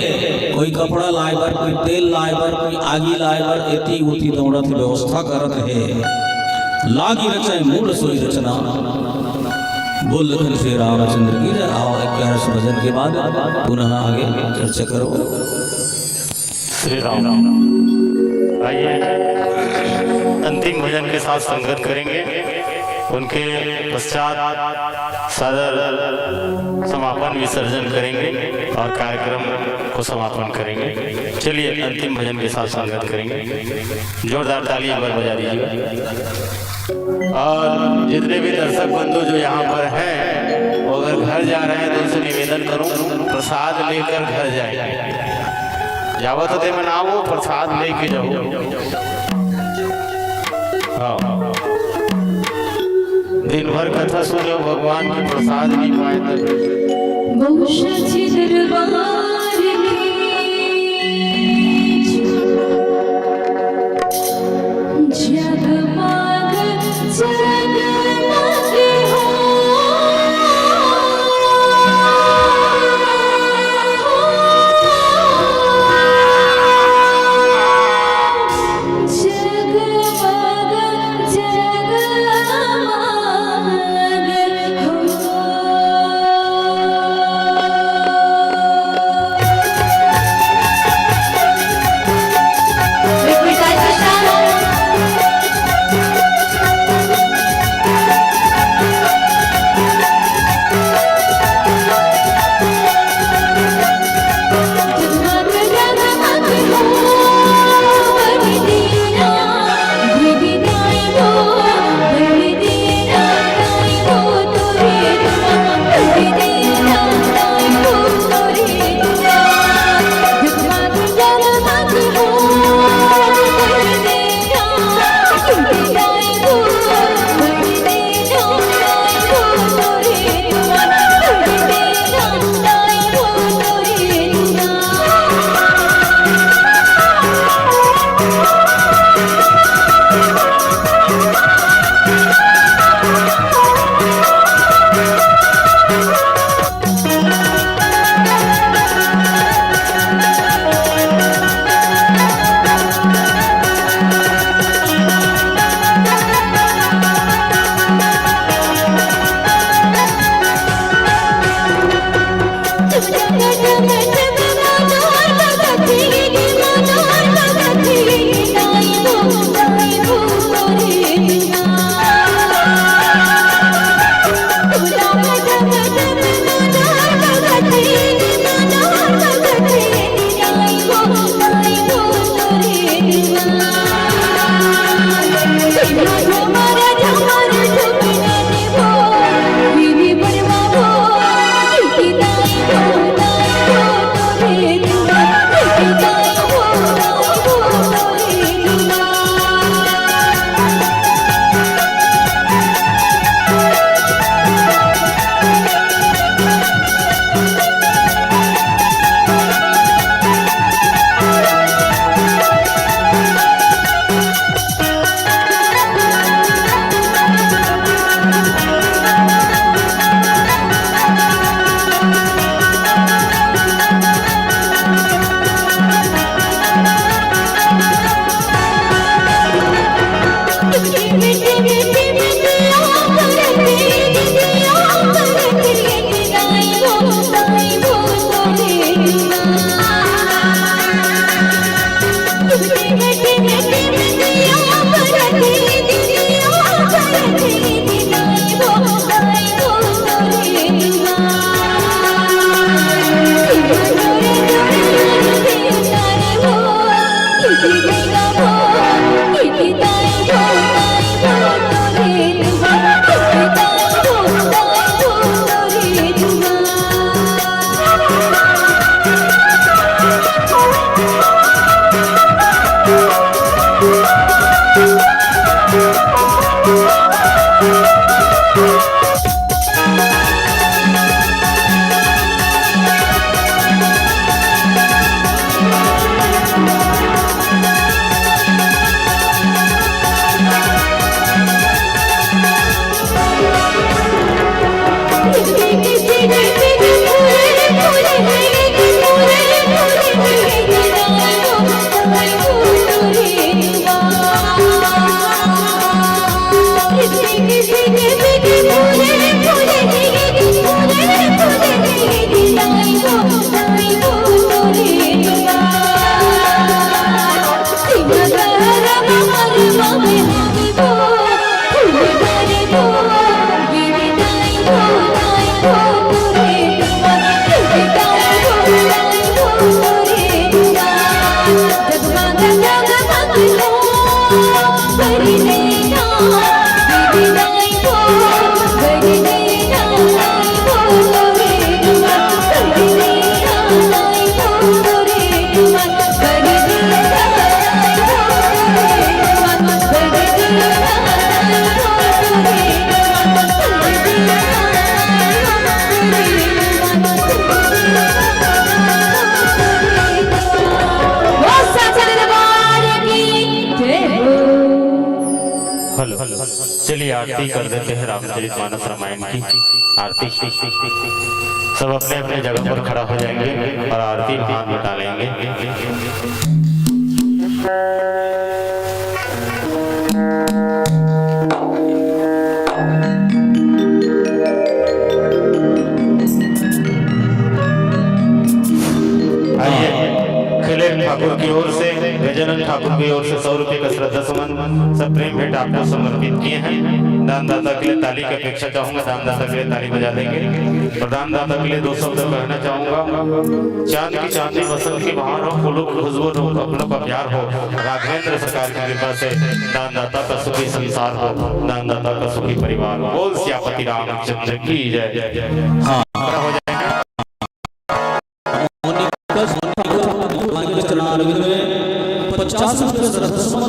कोई कपड़ा लाए बर कोई तेल लाए बर कोई आगी लाए बर एती उती दौड़त व्यवस्था करत है लागी रचे मूल सोई रचना। बोल लखन श्री रामचंद्र की जय। आओ 11 भजन के बाद पुनः आगे चर्चा करो। श्री राम। आइए अंतिम भजन के साथ संगत करेंगे उनके पश्चात सादर समापन विसर्जन करेंगे और कार्यक्रम को समापन करेंगे। चलिए अंतिम भजन के साथ संगत करेंगे। जोरदार ताली एक बार बजा दीजिए। और जितने भी दर्शक बंधु जो यहाँ पर हैं वो अगर घर जा रहे हैं तो उनसे निवेदन करूँ प्रसाद लेकर घर जाए। जावत होते मनाओ प्रसाद लेके जाओ। हाँ दिन भर कथा सुनो भगवान के प्रसाद नहीं पाए जग चलिए आरती कर देते हैं रामचरितमानस रामायण की आरती। सब अपने अपने जगह पर खड़ा हो जाएंगे और आरती में हाथ बटा लेंगे। ठाकुर की ओर से, गजानन ठाकुर की ओर से 100 रुपए का श्रद्धा सुमन सब प्रेम भेंट आपको समर्पित किए हैं। दानदाता के लिए ताली की अपेक्षा चाहूंगा, दानदाता के लिए ताली बजा देंगे। और दानदाता के लिए 2 शब्द कहना चाहूंगा। चांद की चांदनी बसंत की बहार हो, फूलों की खुशबू हो, अपनों का प्यार हो, राघवेंद्र सरकार की कृपा से दानदाता का सुखी संसार हो, दानदाता का सुखी परिवार हो। बोल सियापति रामचंद्र की जय। हाँ,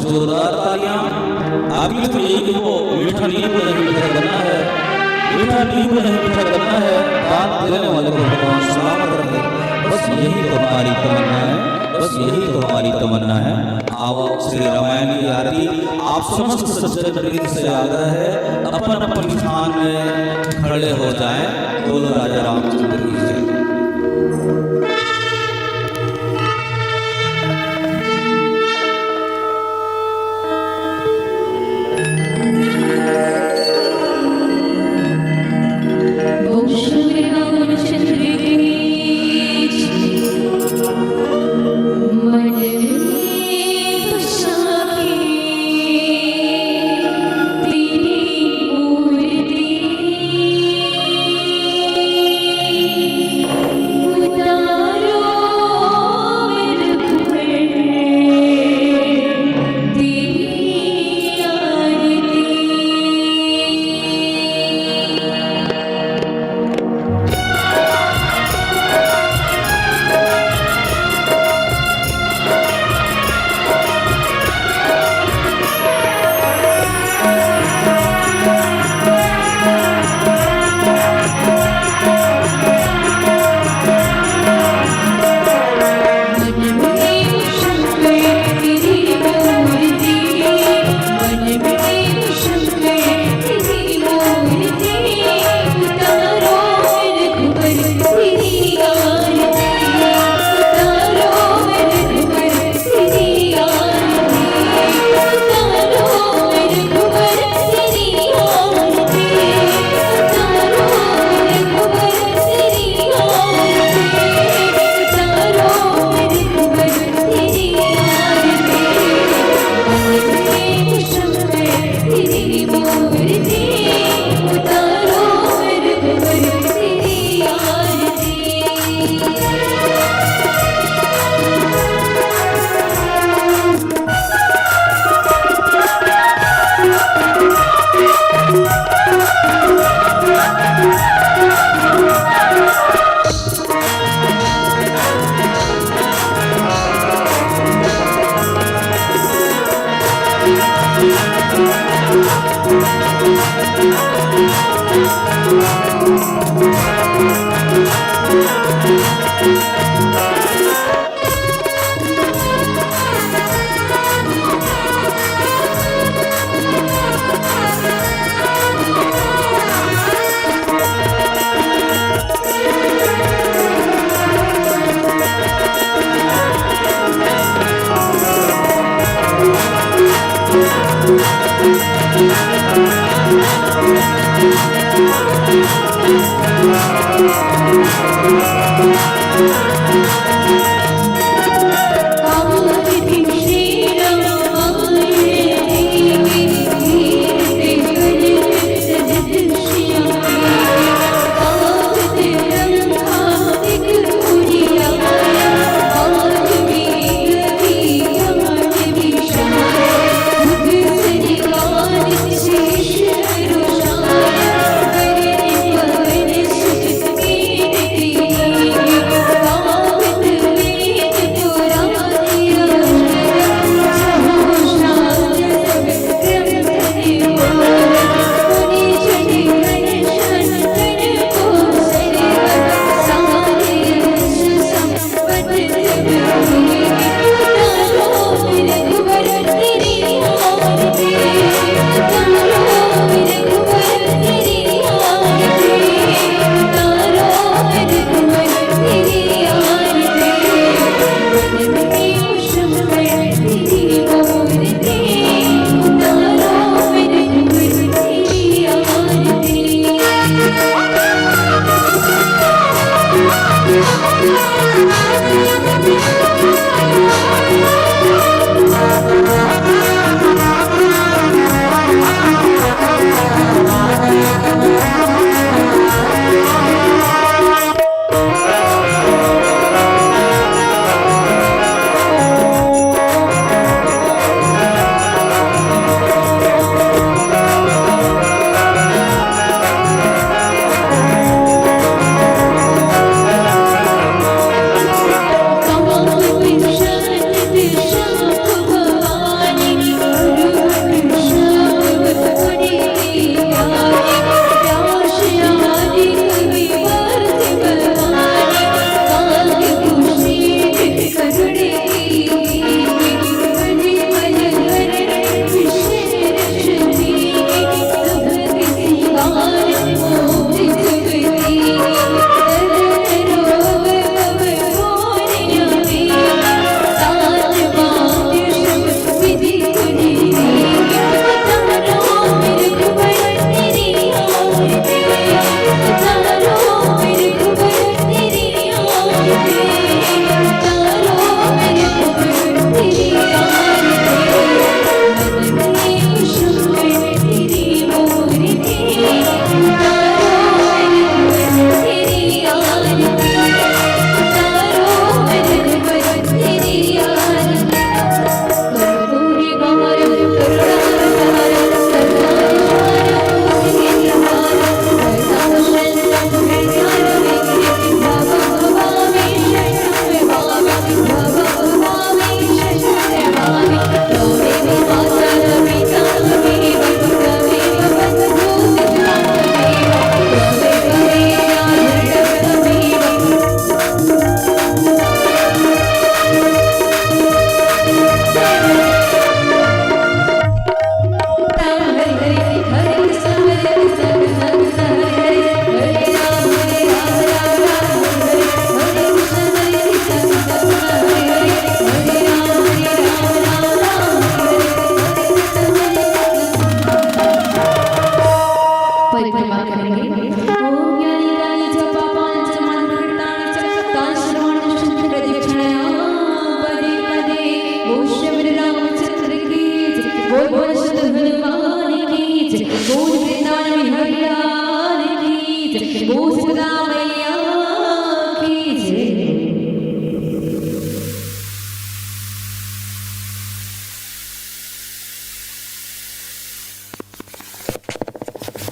जोरदार तालियां आपके तो यही कि वो मीठा नींद में नहीं मीठा करना है, मीठा नींद में नहीं मीठा करना है, बात देने वाले को भगवान सलामत रखे। बस यही तो हमारी तमन्ना है, बस यही तो हमारी तमन्ना है। आओ श्री रामायण की आरती आप समस्त सज्जन वृंद से आग्रह है अपन अपन स्थान में खड़े हो जाएं। बोलो राजा रामचंद्र की जय। Thank you.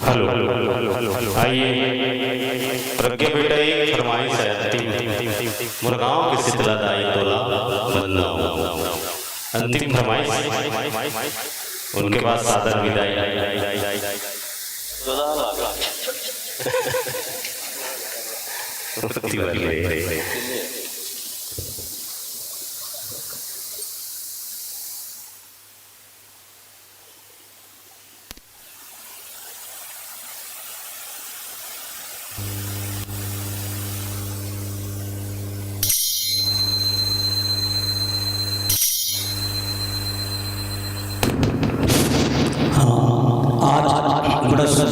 हेलो आइए प्रज्ञा बेटा एक फरमाइश है अंतिम मुरगांव के शीतलादाई तोला बंदा अंतिम फरमाइश उनके बाद सादर विदाई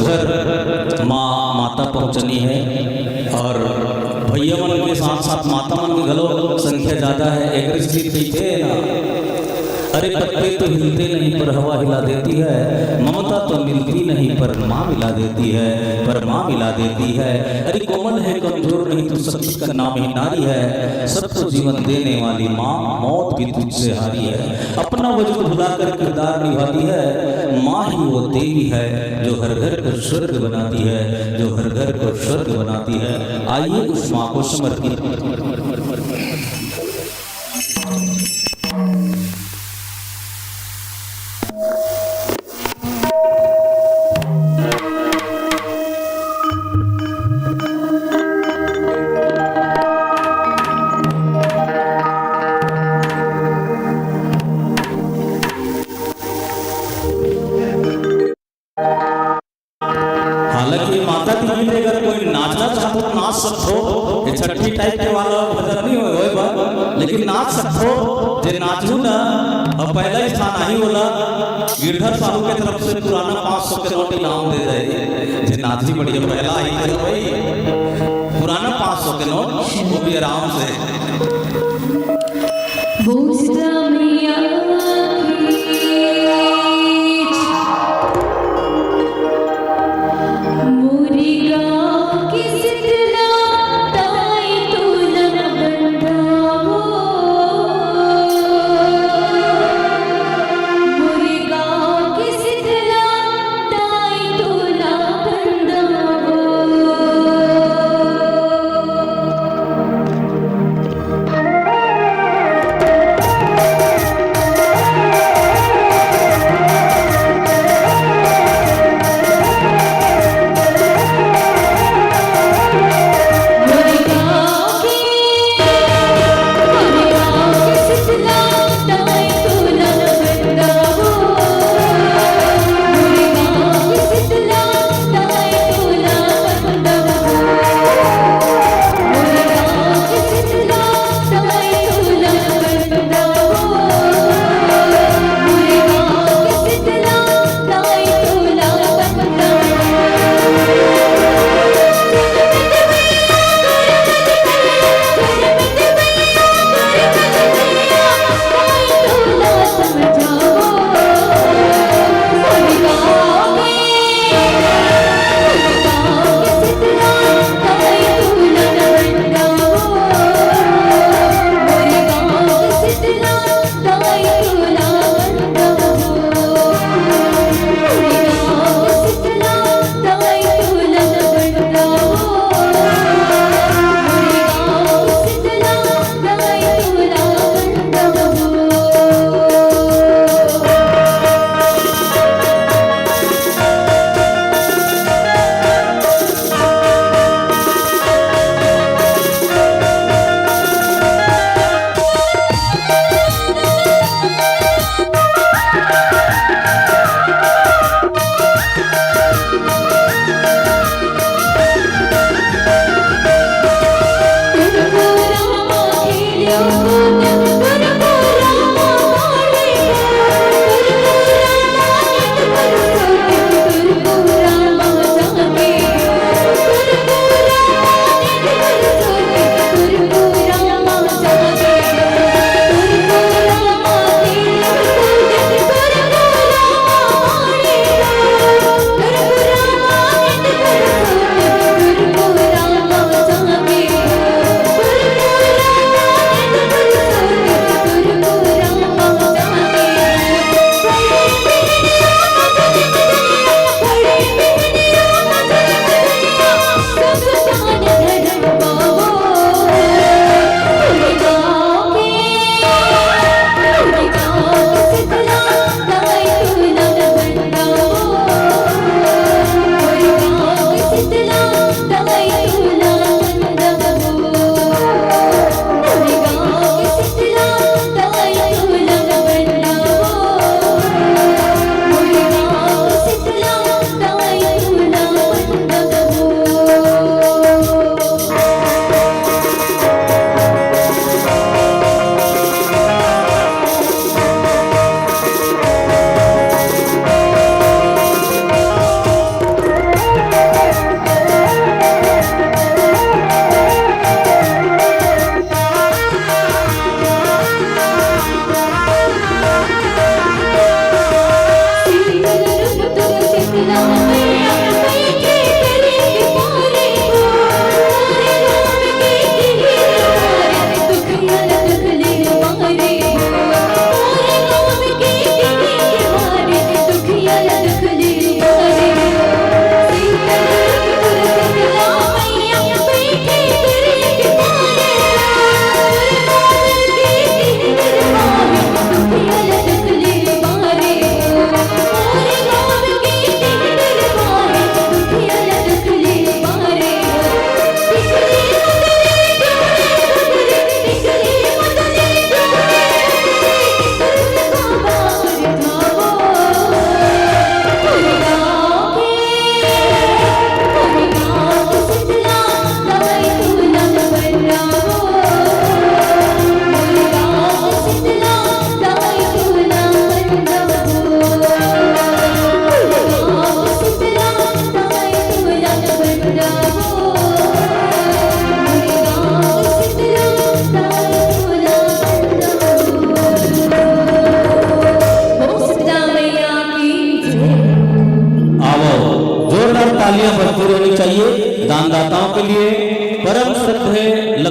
घर माता पहुंचनी है और भैया मन के साथ साथ माता मन के गलो संख्या ज़्यादा है। एक स्थिति थे ना, अरे पत्ते तो हिलते नहीं पर हवा हिला देती है, ममता तो मिलती नहीं पर माँ मिला देती है, पर माँ मिला देती है। अरे कोमल है कमजोर नहीं तो सत्य का नाम ही नारी है, सबको जीवन देने वाली माँ मौत भी तुझसे हारी है। अपना वजूद भुलाकर किरदार निभाती है, माँ ही वो देवी है जो हर घर को स्वर्ग बनाती है, जो हर घर को स्वर्ग बनाती है। आइए उस माँ को समर्पित छठी टाइप के वाला भजन नहीं होए बा, लेकिन नाच सको जे नाचू ना। अब पहला स्थान आई होला गिरधर साहू के तरफ से पुराना 500 के नोट इनाम दे जाए जे नाची बढ़िया पहला आई है भाई। पुराना 500 के नोट, वो भी आराम से। बोझदा मैया मोरी गाँव की शीतला ताई तुलम बंधावो मोरी गाँव की शीतला ताई तुला बंधावो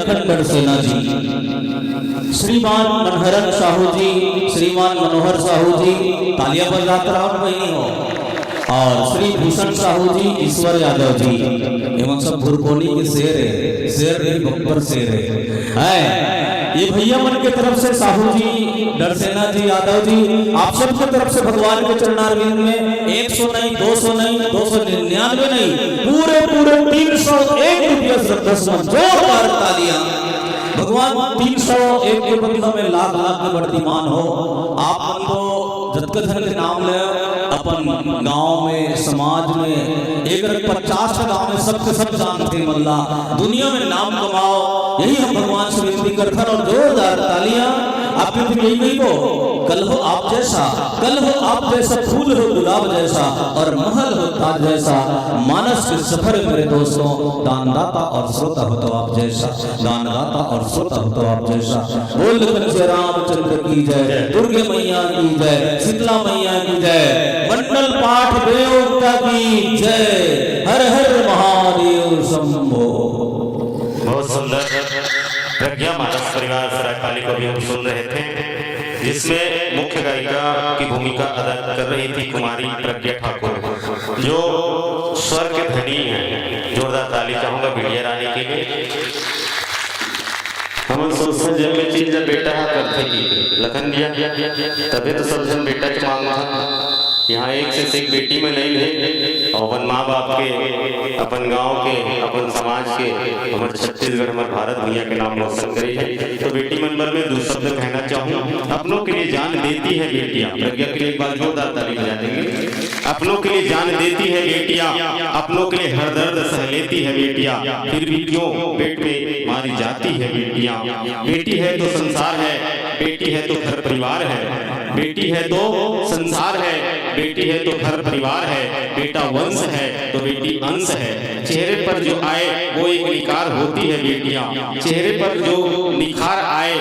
लखन डरसेना जी, श्रीमान मनहरन साहू जी, श्रीमान मनोहर साहू जी, तालियां बजाते रहो नहीं हो, और श्री भूषण साहू जी, ईश्वर यादव जी, एवं सब भुरकोनी के शेर है, शेर नहीं बब्बर शेर है। ये भैया मन के तरफ से साहू जी, डरसेना जी, यादव जी, आप सब के तरफ से भगवान के चरणारविंद में 100 नहीं, 200 नहीं, 299 नहीं, पूरे 301 रुपया श्रद्धा सुमन जोरदार तालियां। भगवान 301 के प्रति हमें लाख लाख के बढ़ती मान हो। आप तो जतक धन के नाम ले अपन गांव में, समाज में, एक 50 गांव में सबके सब जानते मल्ला, दुनिया में नाम कमाओ, यही हम भगवान से विनती करते हैं। और जोरदार तालियां। आपने तो यही नहीं को, कल हो आप जैसा, कल हो आप जैसा, फूल हो गुलाब जैसा, और महल हो ताज जैसा, मानस के सफर मेरे दोस्तों, दानदाता और श्रोता हो तो आप जैसा, दानदाता और श्रोता हो तो आप जैसा। बोल श्री रामचंद्र की जय, दुर्गे मैया की जय, शीतला मैया की जय, मंडल पाठ देवता की जय, हर हर महादेव शंभो। बहुत सुंदर प्रज्ञा मानस परिवार सरायपाली को भी हम सुन रहे थे, जिसमें मुख्य गायिका की भूमिका अदा कर रही थी कुमारी प्रज्ञा ठाकुर, जो स्वर के धनी हैं। जोरदार ताली चाहूंगा भिड़िया रानी के लिए। हम सोचते जब में चीज जब बेटा करते की लखन दिया, तभी तो सब जन बेटा के मांग था। यहाँ एक से एक बेटी में नहीं है, और अपन माँ बाप के, अपन गांव के, अपन समाज के, हमारे छत्तीसगढ़, हमारे भारत दुनिया के नाम रोशन करी है। तो बेटी मनबर में दो शब्द कहना चाहूँ। अपनों के लिए जान देती है बेटियां, प्रज्ञा के लिए एक बार जोरदार ताली बजा देंगे। अपनों के लिए जान देती है बेटियां, अपनों के लिए हर दर्द सह लेती है बेटियां, फिर भी क्यों पेट में मारी जाती है बेटियां। बेटी है तो संसार है, बेटी है तो घर परिवार है, बेटी है तो संसार है, बेटी है तो घर परिवार है, बेटा वंश है तो बेटी अंश है। चेहरे पर जो आए वो एक निखार होती है बेटियां, चेहरे पर जो निखार आए